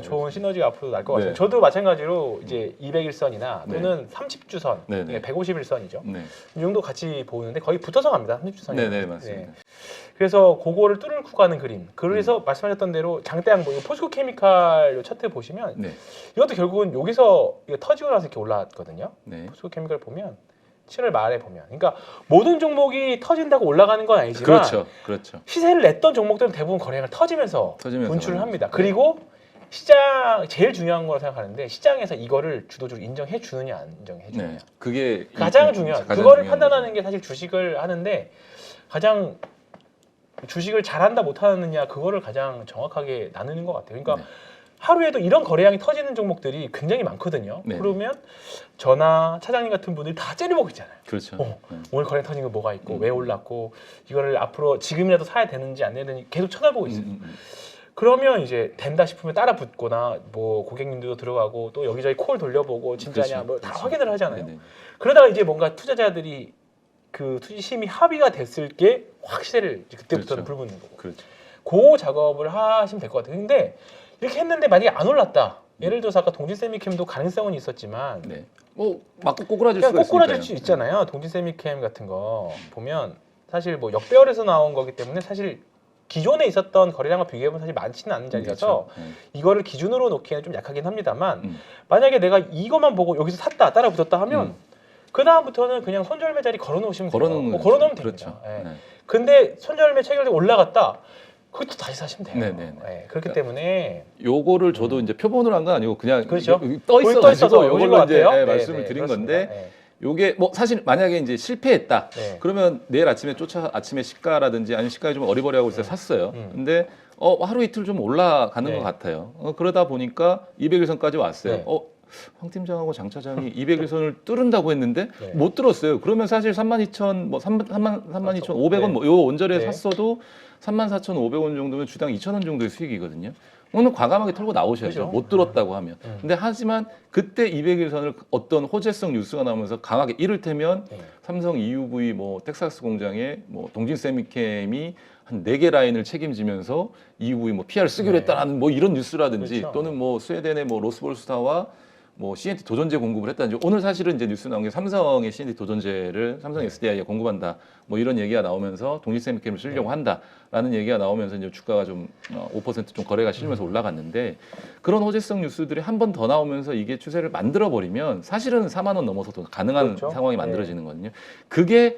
좋은 시너지가 앞으로 날 것 같아요. 저도 마찬가지로 이제 200일선이나 또는 30주선, 150일선이죠. 이 정도 같이 보는데 거의 붙어서 갑니다. 30주선이.
네, 맞습니다.
그래서 그거를 뚫고 가는 그림. 그래서 말씀하셨던 대로 장대양보, 포스코 케미칼 차트 보시면 이것도 결국은 여기서 이거 터지고 나서 이렇게 올라왔거든요. 포스코 케미칼 보면 7월 말에 보면, 그러니까 모든 종목이 터진다고 올라가는 건 아니지만,
그렇죠.
시세를 냈던 종목들은 대부분 거래량을 터지면서 분출을 합니다. 그리고 시장 제일 중요한 거라고 생각하는데 시장에서 이거를 주도적으로 인정해 주느냐 안 인정해 주느냐.
그게
가장 중요한. 그거를 판단하는 게 사실 주식을 하는데 가장 주식을 잘한다 못하느냐 그거를 가장 정확하게 나누는 것 같아요. 그러니까 하루에도 이런 거래량이 터지는 종목들이 굉장히 많거든요.
네.
그러면 저나 차장님 같은 분들이 다 째려보고 있잖아요.
그렇죠.
네.
네.
오늘 거래 터진 거 뭐가 있고 왜 올랐고 이거를 앞으로 지금이라도 사야 되는지 안 되는지 계속 쳐다보고 있어요. 그러면 이제 된다 싶으면 따라 붙거나 뭐 고객님들도 들어가고 또 여기저기 콜 돌려보고 진짜냐
그렇죠.
뭐 다
그렇죠.
확인을 하잖아요.
네네.
그러다가 이제 뭔가 투자자들이 그 투자심이 합의가 됐을 게 확실히 그때부터는
그렇죠.
불붙는 거고.
그렇죠.
그 작업을 하시면 될 것 같아요. 근데 이렇게 했는데 만약에 안 올랐다. 예를 들어서 아까 동진세미캠도 가능성은 있었지만
네. 뭐 맞고 꼬꾸라질
그냥
수가
꼬꾸라질
있으니까요.
수 있잖아요. 동진세미캠 같은 거 보면 사실 뭐 역배열에서 나온 거기 때문에 사실 기존에 있었던 거래량과 비교해보면 사실 많지는 않은 자리라서
그렇죠. 네.
이거를 기준으로 놓기에는 좀 약하긴 합니다만 만약에 내가 이것만 보고 여기서 샀다 따라 붙었다 하면 그 다음부터는 그냥 손절매 자리 걸어놓으시면 돼요.
걸어놓으면
뭐 걸어놓으면
그렇죠.
됩니다. 예.
네.
근데 손절매 체결되고 올라갔다 그것도 다시 사시면 돼요.
네네네.
예, 그렇기 때문에
요거를 저도 이제 표본으로 한 건 아니고 그냥
그렇죠.
여기 떠
거기
있어가지고
오신 것
요걸로 이제
같아요.
예,
네,
말씀을
네,
드린
그렇습니다.
건데
네.
요게 뭐 사실 만약에 이제 실패했다.
네.
그러면 내일 아침에 아침에 시가라든지 아니면 시가에 좀 어리버리하고 있어서 샀어요. 근데 하루 이틀 좀 올라가는
네.
것 같아요. 그러다 보니까 200일선까지 왔어요.
네.
황 팀장하고 장 차장이 200일선을 뚫은다고 했는데
네.
못 뚫었어요. 그러면 사실 32,000 뭐 32,500원
네.
뭐 요 원저리에
네.
샀어도 34,500원 정도면 주당 2,000원 정도의 수익이거든요. 오늘 과감하게 털고 나오셔야죠.
그죠?
못 뚫었다고 하면. 근데 하지만 그때 200일선을 어떤 호재성 뉴스가 나오면서 강하게 이를테면
네.
삼성 EUV 뭐 텍사스 공장에 뭐 동진세미캠이 한 4개 라인을 책임지면서 EUV 뭐 PR 쓰기로
네.
했다라는 뭐 이런 뉴스라든지
그렇죠.
또는 뭐 스웨덴의 뭐 로스볼스타와 뭐 CNT 도전제 공급을 했다든지 오늘 사실은 이제 뉴스 나온 게 삼성의 CNT 도전제를 삼성 SDI에 공급한다 뭐 이런 얘기가 나오면서 동진세미캠을 쓰려고 한다라는 얘기가 나오면서 이제 주가가 좀 5% 좀 거래가 실면서 올라갔는데 그런 호재성 뉴스들이 한 번 더 나오면서 이게 추세를 만들어 버리면 사실은 4만 원 넘어서도 가능한
그렇죠.
상황이 만들어지는 거거든요. 그게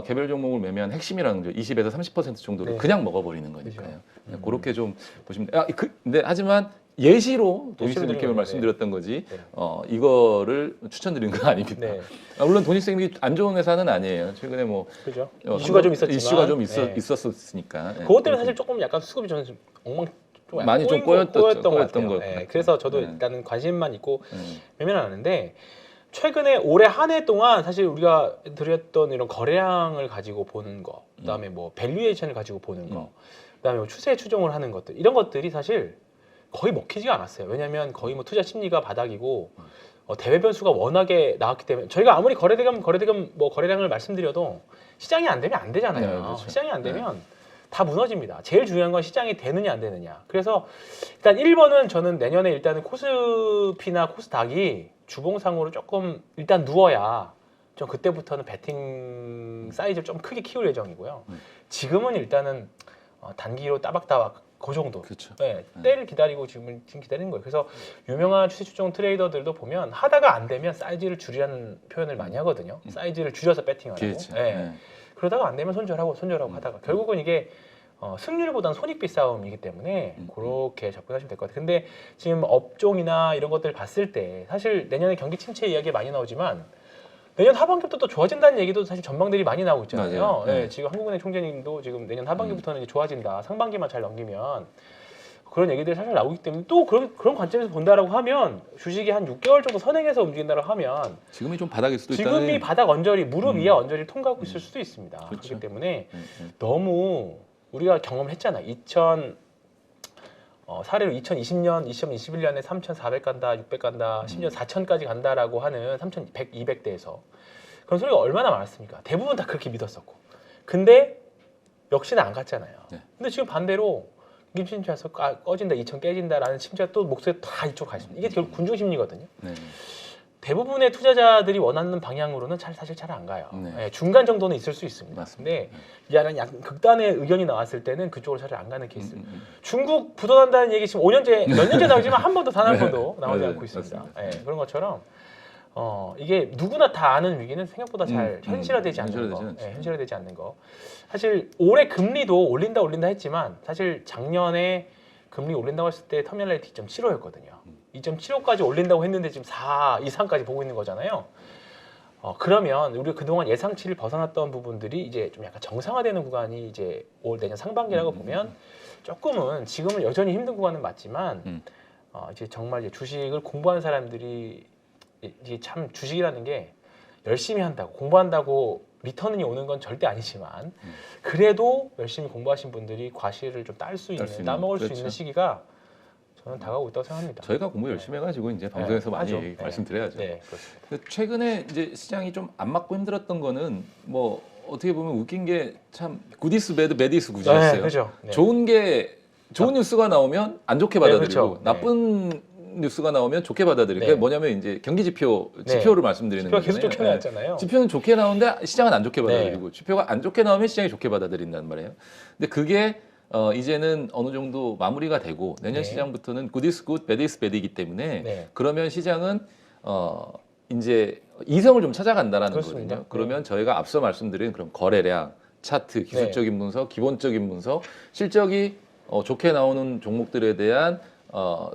개별 종목을 매매한 핵심이라는 거죠. 20에서 30% 정도를
네.
그냥 먹어버리는 거니까요.
그렇죠.
그렇게 좀 보시면 돼. 근데 하지만 예시로 동익세미캠을
드리는
말씀드렸던 거지
네.
이거를 추천드리는 건 아닙니다.
네.
물론 동익세미 안 좋은 회사는 아니에요. 최근에 뭐
그죠? 이슈가 좀 있었지만
이슈가 좀
네.
있었으니까. 네.
그것 때문에 사실 조금 약간 수급이 저는 좀 엉망 좀 약간
많이 좀
꼬였던 것
꼬였던
같아요.
것
예,
같아요.
그래서 저도
네.
일단은 관심만 있고
음.
매매는 하는데 최근에 올해 한 해 동안 사실 우리가 드렸던 이런 거래량을 가지고 보는 거, 그다음에 뭐 밸류에이션을 가지고 보는 거, 그다음에 뭐 추세 추종을 하는 것들 이런 것들이 사실 거의 먹히지가 않았어요. 왜냐하면 거의 뭐 투자 심리가 바닥이고 대외 변수가 워낙에 나왔기 때문에 저희가 아무리 거래대금 뭐 거래량을 말씀드려도 시장이 안 되면 안 되잖아요.
네, 그렇죠.
시장이 안 되면 다 무너집니다. 제일 중요한 건 시장이 되느냐 안 되느냐. 그래서 일단 1번은 저는 내년에 일단은 코스피나 코스닥이 주봉상으로 조금 일단 누워야 좀 그때부터는 베팅 사이즈를 좀 크게 키울 예정이고요. 지금은 일단은 단기로 따박따박 그 정도.
그렇죠.
네, 때를 기다리고 지금 기다리는 거예요. 그래서 유명한 추세 추종 트레이더들도 보면 하다가 안 되면 사이즈를 줄이라는 표현을 많이 하거든요. 사이즈를 줄여서 배팅하라고.
그렇죠.
네.
네.
그러다가 안 되면 손절하고 하다가 결국은 이게 승률보다는 손익비 싸움이기 때문에 그렇게 접근하시면 될 것 같아요. 근데 지금 업종이나 이런 것들 봤을 때 사실 내년에 경기 침체 이야기 많이 나오지만 내년 하반기부터 또 좋아진다는 얘기도 사실 전망들이 많이 나오고 있잖아요.
맞아요. 네.
네, 지금 한국은행 총재님도 지금 내년 하반기부터는 이제 좋아진다. 상반기만 잘 넘기면 그런 얘기들이 사실 나오기 때문에 또 그런 관점에서 본다라고 하면 주식이 한 6개월 정도 선행해서 움직인다고 하면
지금이 좀 바닥일 수도
지금이
있다는.
바닥 언저리 무릎 위에 언저리를 통과하고 있을 수도 있습니다.
그렇죠.
그렇기 때문에 너무 우리가 경험했잖아. 사례로 2020년, 2021년에 3,400 간다, 600 간다, 심지어 4,000까지 간다라고 하는 3,100, 200대에서 그런 소리가 얼마나 많았습니까? 대부분 다 그렇게 믿었었고. 근데 역시나 안 갔잖아요.
네.
근데 지금 반대로 김신주에서 꺼진다, 2,000 깨진다라는 심지어 또 목소리 다 이쪽 가 있습니다. 이게 결국 군중 심리거든요.
네.
대부분의 투자자들이 원하는 방향으로는 사실 잘 안 가요.
네.
예, 중간 정도는 있을 수 있습니다.
맞습니다.
근데 약간 극단의 의견이 나왔을 때는 그쪽으로 잘 안 가는 케이스. 중국 부도난다는 얘기 지금 5년째, 몇 년째 나오지만 한 번도 단 한 번도 나오지
맞아요.
않고 있습니다.
맞습니다.
예, 그런 것처럼 이게 누구나 다 아는 위기는 생각보다 잘 현실화되지 않는 거.
현실화되지 않죠.
현실화되지 않는 거. 사실 올해 금리도 올린다 했지만 사실 작년에 금리 올린다고 했을 때 터미널레이트 2.75였거든요. 2.75까지 올린다고 했는데 지금 4 이상까지 보고 있는 거잖아요. 그러면 우리가 그동안 예상치를 벗어났던 부분들이 이제 좀 약간 정상화되는 구간이 이제 올 내년 상반기라고 보면 조금은 지금은 여전히 힘든 구간은 맞지만 이제 정말 이제 주식을 공부하는 사람들이 이게 참 주식이라는 게 열심히 한다고 공부한다고 리턴이 오는 건 절대 아니지만 그래도 열심히 공부하신 분들이 과실을 좀 딸 수 있는 따먹을 수
그렇죠.
있는 시기가 저는 다가오고 있다고 생각합니다.
저희가 공부 열심히 해가지고 이제 방송에서 많이
하죠. 네.
말씀드려야죠.
네, 그렇습니다.
근데 최근에 이제 시장이 좀 안 맞고 힘들었던 거는 뭐 어떻게 보면 웃긴 게 참 굿이스 배드 배디스 굿이었어요.
네, 그죠. 네.
좋은 뉴스가 나오면 안 좋게 받아들이고
그렇죠. 네.
나쁜 뉴스가 나오면 좋게 받아들이고
네.
그게 뭐냐면 이제 경기 지표를 말씀드리는
지표가 계속
거잖아요.
쫓겨나잖아요.
지표는 좋게 나오는데 시장은 안 좋게
네.
받아들이고 지표가 안 좋게 나오면 시장이 좋게 받아들인단 말이에요. 근데 그게 이제는 어느 정도 마무리가 되고 내년
네.
시장부터는 good is good, bad is bad이기 때문에
네.
그러면 시장은 이제 이성을 좀 찾아간다라는
그렇습니다.
거거든요. 그러면 저희가 앞서 말씀드린 그런 거래량, 차트, 기술적인 분석, 기본적인 분석, 실적이 좋게 나오는 종목들에 대한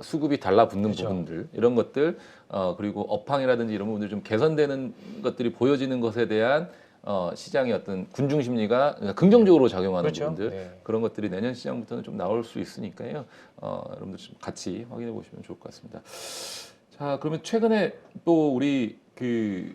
수급이 달라붙는
그렇죠.
부분들 이런 것들 그리고 업황이라든지 이런 부분들 좀 개선되는 것들이 보여지는 것에 대한 시장의 어떤 군중 심리가 긍정적으로 작용하는
그렇죠.
부분들
네.
그런 것들이 내년 시장부터는 좀 나올 수 있으니까요. 여러분들 좀 같이 확인해 보시면 좋을 것 같습니다. 자, 그러면 최근에 또 우리 그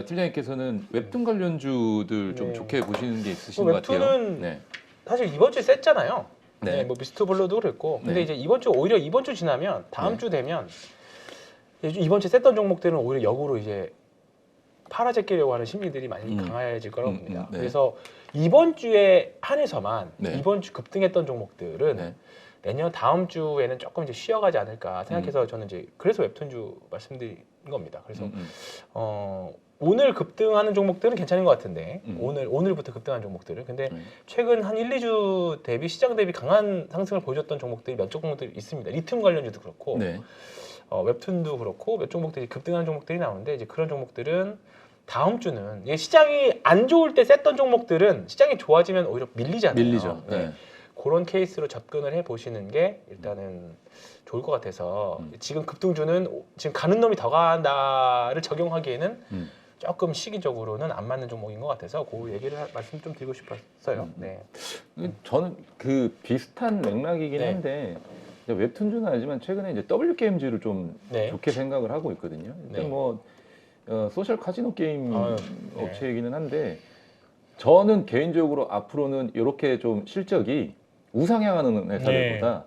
팀장님께서는 웹툰 관련주들 좀
네.
좋게 보시는 게 있으신 것 같아요.
웹툰은
네.
사실 이번 주에 셌잖아요.
네.
네, 뭐 미스터 블루도 그랬고. 근데
네.
이제 오히려 이번 주 지나면 다음
네.
주 되면 이번 주에 셌던 종목들은 오히려 역으로 이제 팔아제끼려고 하는 심리들이 많이 강해질 거라고 봅니다.
네.
그래서 이번 주에 한해서만
네.
이번 주 급등했던 종목들은
네.
내년 다음 주에는 조금 이제 쉬어가지 않을까 생각해서 저는 이제 그래서 웹툰주 말씀드린 겁니다. 그래서 오늘 급등하는 종목들은 괜찮은 것 같은데 오늘부터 급등한 종목들은 근데 최근 한 1, 2주 대비 시장 대비 강한 상승을 보여줬던 종목들이 몇 종목들이 있습니다. 리튬 관련주도 그렇고
네.
웹툰도 그렇고 몇 종목들이 급등하는 종목들이 나오는데 이제 그런 종목들은 다음 주는 이게 시장이 안 좋을 때 셌던 종목들은 시장이 좋아지면 오히려 밀리잖아요.
밀리죠.
네.
네.
그런 케이스로 접근을 해 보시는 게 일단은 좋을 것 같아서 지금 급등주는 지금 가는 놈이 더 간다를 적용하기에는 조금 시기적으로는 안 맞는 종목인 것 같아서 그 얘기를 말씀 좀 드리고 싶었어요. 네.
저는 그 비슷한 맥락이긴
네.
한데 웹툰주는 아니지만 최근에 이제 WGMG를 좀
네.
좋게 생각을 하고 있거든요. 일단
네.
뭐 소셜 카지노 게임
네.
업체이기는 한데 저는 개인적으로 앞으로는 이렇게 좀 실적이 우상향하는 회사들보다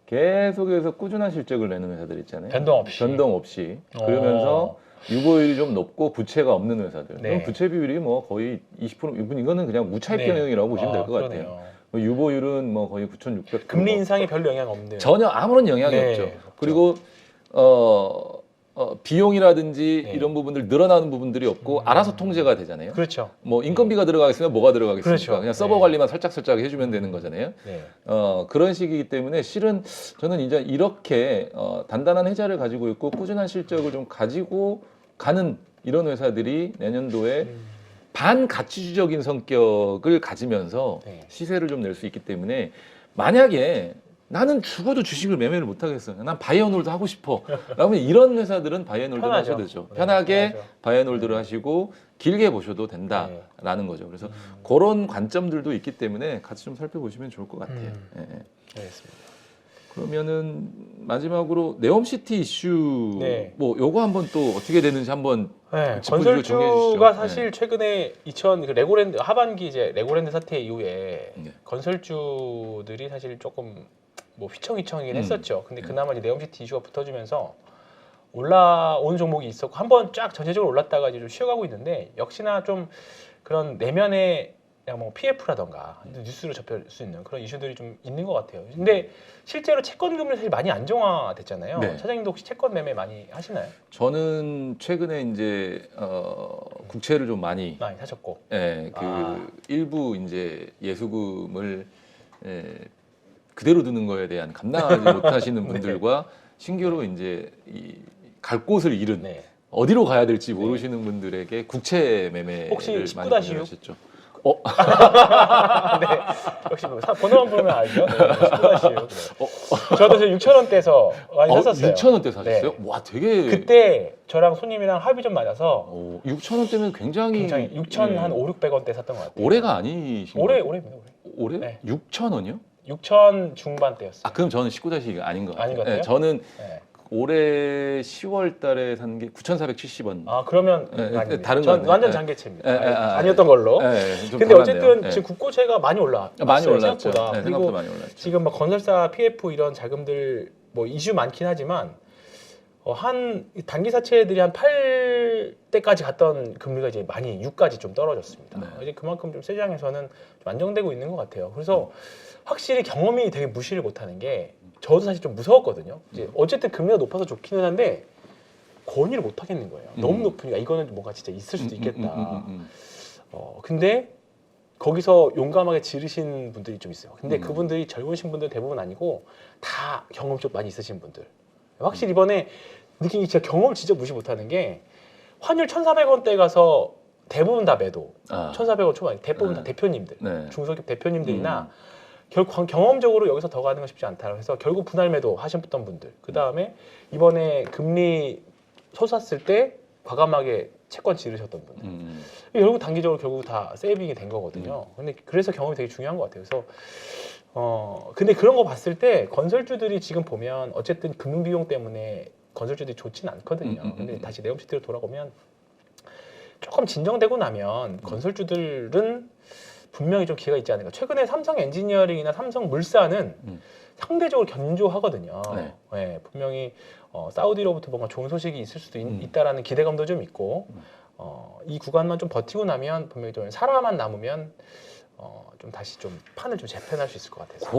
계속해서 꾸준한 실적을 내는 회사들 있잖아요. 변동 없이. 그러면서 유보율이 좀 높고 부채가 없는 회사들.
네.
그럼 부채 비율이 뭐 거의 20% 이거는 그냥 무차입
네.
경영이라고 보시면 될 것 같아요.
그러네요.
뭐 유보율은 뭐 거의 9,600.
금리 인상이 별로 영향 없는.
전혀 아무런 영향이
네,
없죠.
없죠.
그리고 비용이라든지
네.
이런 부분들 늘어나는 부분들이 없고 알아서 통제가 되잖아요.
그렇죠.
뭐 인건비가 들어가겠으면 뭐가 들어가겠습니까?
그렇죠.
그냥 서버
네.
관리만 살짝 해주면 되는 거잖아요.
네.
그런 식이기 때문에 실은 저는 이제 이렇게 단단한 해자를 가지고 있고 꾸준한 실적을 좀 가지고 가는 이런 회사들이 내년도에 반가치주적인 성격을 가지면서
네.
시세를 좀 낼 수 있기 때문에 만약에 나는 죽어도 주식을 매매를 못 하겠어요. 난 바이어놀드 하고 싶어. 그러면 이런 회사들은 바이어놀드를
편하죠.
하셔도 되죠.
네,
편하게
편하죠.
바이어놀드를 하시고 길게 보셔도 된다라는 거죠. 그래서 그런 관점들도 있기 때문에 같이 좀 살펴보시면 좋을 것 같아요. 예, 예.
알겠습니다.
그러면은 마지막으로 네옴시티 이슈
네.
뭐 요거 한번 또 어떻게 되는지 한번
네,
짚어주시고 정리해 주시죠.
건설주가 사실 최근에 그 레고랜드 하반기 이제 레고랜드 사태 이후에
네.
건설주들이 사실 조금 뭐 휘청휘청이긴 했었죠. 근데 그나마 이제 네옴시티 이슈가 붙어주면서 올라온 종목이 있었고 한번 쫙 전체적으로 올랐다가 이제 좀 쉬어가고 있는데 역시나 좀 그런 내면의 그냥 뭐 PF라던가 뉴스로 접할 수 있는 그런 이슈들이 좀 있는 것 같아요. 근데 실제로 채권 금리 사실 많이 안정화됐잖아요.
네.
차장님도 혹시 채권 매매 많이 하시나요?
저는 최근에 이제 국채를 좀 많이
많이 사셨고.
일부 이제 예수금을 그대로 두는 거에 대한 감당하지 못하시는 분들과 신규로 이제 갈 곳을 잃은
네.
어디로 가야 될지 모르시는 분들에게 국채 매매를
혹시
많이
19-6?
하셨죠.
네. 역시 뭐 번호만 보면 알죠. 네. 19-6. 네. 저도 지금 6,000원대에서 많이 샀었어요.
6,000원대 사셨어요?
네.
와, 되게
그때 저랑 손님이랑 합의 좀 맞아서
6,000원대면 굉장히
6,000 한 5, 600원대 샀던 것 같아요.
올해가 아니신
올해입니다.
올해?
네.
6,000원이요?
6천 중반대였어요.
아 그럼 저는 19-2가 아닌 것 같아요.
아닌 것 같아요?
네, 저는
네.
올해 10월달에 산 게 9,470원.
아 그러면
네, 다른
전
거네.
완전
네.
장개체입니다.
네,
아니었던 걸로.
좀
근데
달랐네요.
어쨌든
네.
지금 국고채가 많이
많이 올랐죠.
생각보다.
네,
그리고
생각보다 많이 올랐죠.
지금 막 건설사 PF 이런 자금들 뭐 이슈 많긴 하지만 한 단기 사채들이 한 8대까지 갔던 금리가 이제 많이 6까지 좀 떨어졌습니다.
네.
이제 그만큼 좀 시장에서는 좀 안정되고 있는 것 같아요. 그래서 확실히 경험이 되게 무시를 못하는 게 저도 사실 좀 무서웠거든요. 이제 어쨌든 금리가 높아서 좋기는 한데 권유를 못 하겠는 거예요. 너무 높으니까 이거는 뭔가 진짜 있을 수도 있겠다. 근데 거기서 용감하게 지르신 분들이 좀 있어요. 근데 그분들이 젊으신 분들 대부분 아니고 다 경험 좀 많이 있으신 분들. 확실히 이번에 느낀 게 진짜 경험을 진짜 무시 못하는 게 환율 1,400원대 가서 대부분 다 매도. 1,400원 초반 대부분 다 대표님들,
네.
중소기업 대표님들이나 경험적으로 여기서 더 가는 건 쉽지 않다. 그래서 결국 분할 매도 하셨던 분들. 그 다음에 이번에 금리 솟았을 때 과감하게 채권 지르셨던 분들. 결국 단기적으로 결국 다 세이빙이 된 거거든요. 근데 그래서 경험이 되게 중요한 것 같아요. 그래서 근데 그런 거 봤을 때 건설주들이 지금 보면 어쨌든 금융 비용 때문에 건설주들이 좋지는 않거든요. 근데 다시 네옴시티로 돌아오면 조금 진정되고 나면 건설주들은 분명히 좀 기회가 있지 않을까. 최근에 삼성 엔지니어링이나 삼성 물산은 상대적으로 견조하거든요.
네.
네, 분명히 사우디로부터 뭔가 좋은 소식이 있을 수도 있다라는 기대감도 좀 있고 이 구간만 좀 버티고 나면 분명히 좀 살아만 남으면 좀 다시 좀 판을 좀 재편할 수 있을 것 같아서.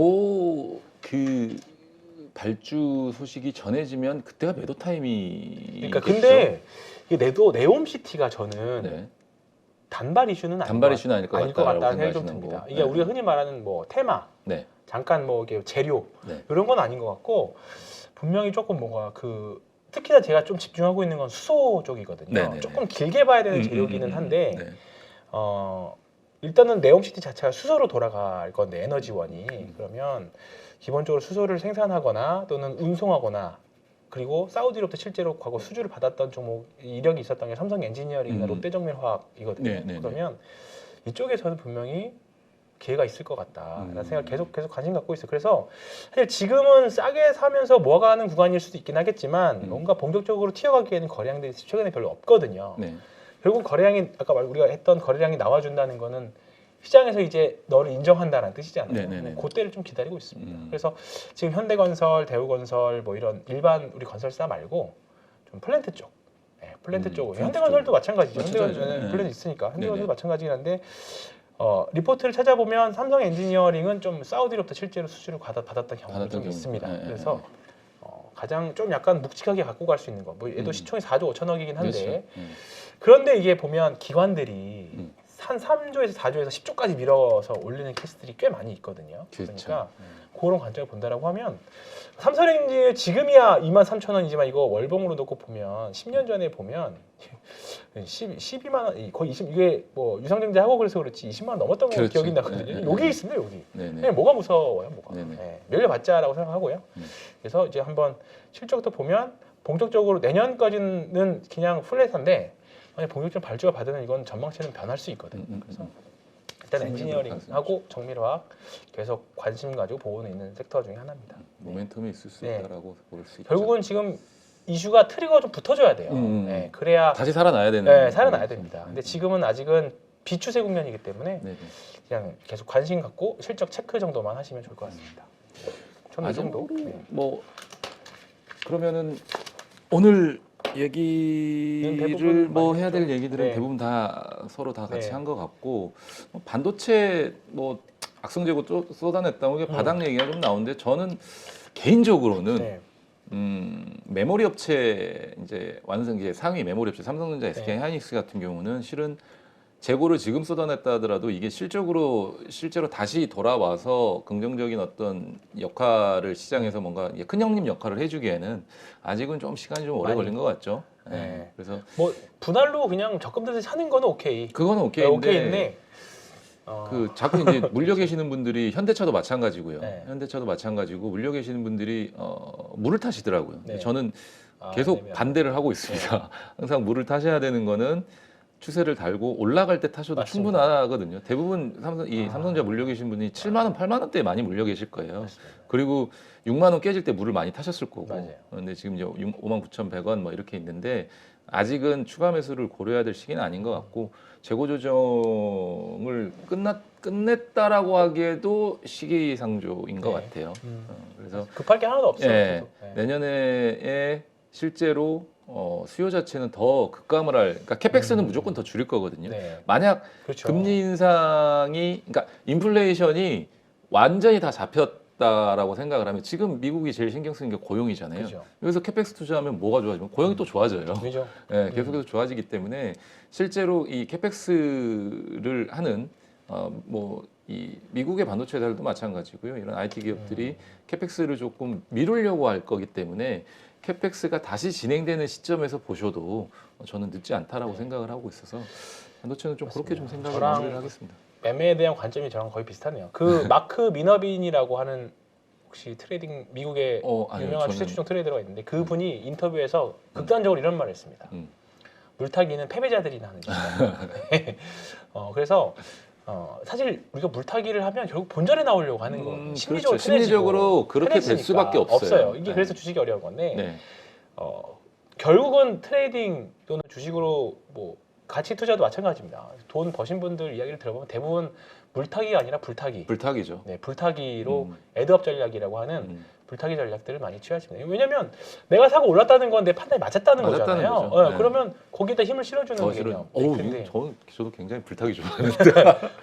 그 발주 소식이 전해지면 그때가 매도 타임이.
그러니까 근데 이게 네옴시티가 저는
네.
단발 이슈는
단발 이슈는 아닐 것
같다는 생각이 좀
생각하시는
듭니다.
거고.
이게
네.
우리가 흔히 말하는 뭐 테마,
네.
잠깐 뭐 이게 재료
네.
이런 건 아닌 것 같고 분명히 조금 뭔가 특히나 제가 좀 집중하고 있는 건 수소 쪽이거든요.
네네네.
조금 길게 봐야 되는 재료기는 한데
네.
일단은 네옴시티 자체가 수소로 돌아갈 건데 에너지원이 그러면 기본적으로 수소를 생산하거나 또는 운송하거나 그리고 사우디로부터 실제로 과거 수주를 받았던 종목 이력이 있었던 게 삼성 엔지니어링이나 롯데정밀화학이거든요.
네네네.
그러면 이쪽에서는 분명히 기회가 있을 것 같다라는 생각 계속 관심 갖고 있어요. 그래서 사실 지금은 싸게 사면서 모아가는 구간일 수도 있긴 하겠지만 뭔가 본격적으로 튀어가기에는 거래량들이 최근에 별로 없거든요.
네.
결국 거래량이 아까 우리가 했던 거래량이 나와준다는 거는 시장에서 이제 너를 인정한다는 뜻이잖아요.
네네네.
그때를 좀 기다리고 있습니다. 그래서 지금 현대건설, 대우건설 뭐 이런 일반 우리 건설사 말고 좀 플랜트 쪽, 플랜트 쪽. 현대건설도 마찬가지죠. 현대건설
네.
플랜트 있으니까 현대건설도
네네.
마찬가지긴 한데 리포트를 찾아보면 삼성 엔지니어링은 좀 사우디로부터 실제로 수주를 받았던 경험이 좀 있습니다.
네.
그래서 가장 좀 약간 묵직하게 갖고 갈 수 있는 거. 뭐 얘도 시총이 4조 5천억이긴 한데
그렇죠.
그런데 이게 보면 기관들이 한 3조에서 4조에서 10조까지 밀어서 올리는 케이스들이 꽤 많이 있거든요.
그렇죠.
그러니까 그런 관점을 본다라고 하면 삼성전자 지금이야 23,000원이지만 이거 월봉으로 놓고 보면 10년 전에 보면 12만 원 거의 20 이게 뭐 유상증자 하고 그래서 그렇지 20만 원 넘었던 거
그렇죠.
기억이 나거든요.
네, 네,
여기
네.
있습니다. 여기.
네네.
그냥 뭐가 무서워요, 뭐가.
네네.
네, 밀려봤자라고 생각하고요. 그래서 이제 한번 실적도 보면 본격적으로 내년까지는 그냥 플랫한데 만약 본격적인 발주가 받으면 이건 전망치는 변할 수 있거든요. 그래서 일단 엔지니어링하고 정밀화학 계속 관심 가지고 보고 있는 섹터 중에 하나입니다.
모멘텀이 있을 수
네.
있다라고 볼 수 있죠.
결국은 지금 이슈가 트리거가 좀 붙어줘야 돼요. 네, 그래야
다시 살아나야 되는.
네, 살아나야 됩니다. 근데 지금은 아직은 비추세 국면이기 때문에
네네.
그냥 계속 관심 갖고 실적 체크 정도만 하시면 좋을 것 같습니다. 저는 이 정도. 네.
뭐 그러면은 오늘
대부분
얘기를 뭐
많이
해야 될
했죠.
얘기들은
네.
대부분 다 서로 다 같이
네.
한 것 같고 뭐 반도체 뭐 악성재고 쏟아냈다고 이게 바닥 얘기가 좀 나오는데 저는 개인적으로는
네.
메모리 업체 이제 완성 이제 상위 메모리 업체 삼성전자, SK
네.
하이닉스 같은 경우는 실은 재고를 지금 쏟아냈다 하더라도 이게 실제로 다시 돌아와서 긍정적인 어떤 역할을 시장에서 뭔가 큰 형님 역할을 해주기에는 아직은 좀 시간이 좀 오래
많이.
걸린 것 같죠.
네.
네. 그래서
뭐 분할로 그냥 적금들에서 사는 거는 오케이.
그거는
네,
오케이인데
오케이인데
그 자꾸 이제 물려 계시는 분들이 현대차도 마찬가지고요.
네.
현대차도 마찬가지고 물려 계시는 분들이 물을 타시더라고요.
네.
저는
아,
계속
애매하다.
반대를 하고 있습니다. 항상 물을 타셔야 되는 거는 추세를 달고 올라갈 때 타셔도
맞습니다.
충분하거든요. 대부분 삼성전자 물려 계신 분이 7만 원, 8만 원대에 많이 물려 계실 거예요.
맞습니다.
그리고 6만 원 깨질 때 물을 많이 타셨을 거고.
맞아요.
근데 지금 이제 59,100원 뭐 이렇게 있는데 아직은 추가 매수를 고려해야 될 시기는 아닌 것 같고 재고 조정을 끝냈다라고 하기에도 시기상조인 것
네.
같아요. 그래서
급할 게 하나도 없어요.
예,
계속. 네.
내년에 실제로 수요 자체는 더 급감을 그러니까 캐펙스는 무조건 더 줄일 거거든요.
네.
만약
그렇죠.
금리 인상이, 그러니까 인플레이션이 완전히 다 잡혔다라고 생각을 하면 지금 미국이 제일 신경 쓰는 게 고용이잖아요.
그죠.
여기서 캐펙스 투자하면 뭐가 좋아지면 고용이 또 좋아져요.
그죠.
예, 계속해서 좋아지기 때문에 실제로 이 캐펙스를 하는 이 미국의 반도체 회사들도 마찬가지고요. 이런 IT 기업들이 캐펙스를 조금 미루려고 할 거기 때문에 캐펙스가 다시 진행되는 시점에서 보셔도 저는 늦지 않다라고 생각을 하고 있어서 반도체는 좀 그렇게 좀 생각을
저랑
마무리를 하겠습니다.
매매에 대한 관점이 저랑 거의 비슷하네요. 그 마크 미너빈이라고 하는 혹시 트레이딩 미국의
아니요,
유명한
저는-
추세 추종 트레이더가 있는데 그 분이 인터뷰에서 극단적으로 이런 말을 했습니다.
음.
물타기는 패배자들이나 하는 짓이다. 그래서 사실 우리가 물타기를 하면 결국 본전에 나오려고 하는 거예요. 심리적으로
그렇죠. 심리적으로 그렇게 될
편해지니까.
수밖에 없어요.
이게
네.
그래서 주식이 어려운 건데
네.
결국은 트레이딩 또는 주식으로 뭐 가치 투자도 마찬가지입니다. 돈 버신 분들 이야기를 들어보면 대부분 물타기가 아니라 불타기.
불타기죠.
네, 불타기로
음.
애드업 전략이라고 하는
음.
불타기 전략들을 많이 취하십니다. 왜냐하면 내가 사고 올랐다는 건 내 판단이 맞았다는
맞았다는
거잖아요.
거죠. 네.
그러면 거기다 힘을 실어주는
더
개념.
싫은.
네, 근데
저도 굉장히 불타기 좋아하는데.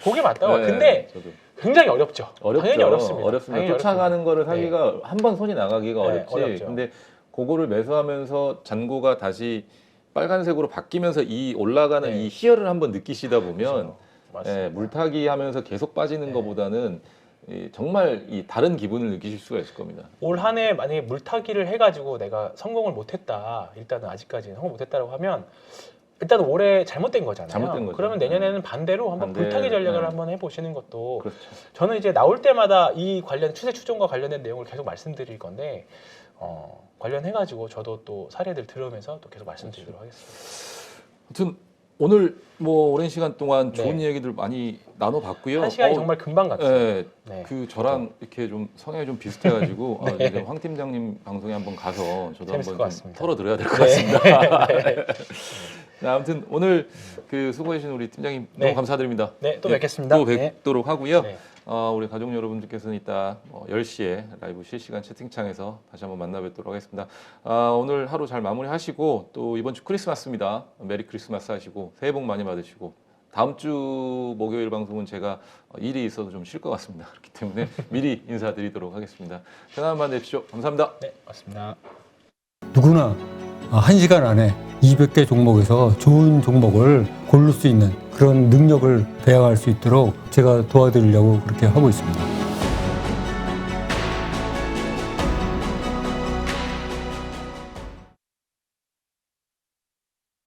그게 맞다고.
네,
근데
저도.
굉장히 어렵죠.
어렵죠.
당연히 어렵습니다.
어렵습니다.
당연히
쫓아가는
어렵습니다.
거를 사기가 한 번 손이 나가기가
네,
어렵지.
어렵죠.
근데 그거를 매수하면서 잔고가 다시 빨간색으로 바뀌면서 이 올라가는
네.
이 희열을 한번 느끼시다 보면
그렇죠. 맞습니다.
물타기 하면서 계속 빠지는
네.
것보다는 정말 이 다른 기분을 느끼실 수가 있을 겁니다.
올 한 해 만약에 물타기를 해가지고 내가 성공을 못했다. 일단은 아직까지는 성공 못했다고 하면 일단 올해 잘못된 거잖아요.
잘못된 거죠.
그러면 내년에는 반대로 한번
반대,
불타기 전략을
네.
한번 해보시는 것도
그렇죠.
저는 이제 나올 때마다 이 관련 추세 추종과 관련된 내용을 계속 말씀드릴 건데 관련해가지고 저도 또 사례들 들으면서 또 계속 말씀드리도록 하겠습니다.
아무튼 오늘 뭐 오랜 시간 동안 좋은
네.
얘기들 많이 나눠봤고요.
한 시간이 정말 금방 갔어요.
네,
네.
그 저랑 이렇게 좀 성향이 좀 비슷해가지고
네.
이제 황 팀장님 방송에 한번 가서 저도
재밌을
한번
것
좀
같습니다.
털어드려야 될 것
네.
같습니다.
네.
네, 아무튼 오늘 그 수고해주신 우리 팀장님
네.
너무 감사드립니다.
네, 또 뵙겠습니다.
또
네.
뵙도록 하고요.
네.
우리 가족 여러분들께서는 이따 10시에 라이브 실시간 채팅창에서 다시 한번 만나 뵙도록 하겠습니다. 오늘 하루 잘 마무리하시고 또 이번 주 크리스마스입니다. 메리 크리스마스 하시고 새해 복 많이 받으시고 다음 주 목요일 방송은 제가 일이 있어서 좀 쉴 것 같습니다. 그렇기 때문에 미리 인사드리도록 하겠습니다. 편안한 밤 되십시오. 감사합니다.
네, 맞습니다.
누구나 1시간 안에 200개 종목에서 좋은 종목을 고를 수 있는 그런 능력을 배양할 수 있도록 제가 도와드리려고 그렇게 하고 있습니다.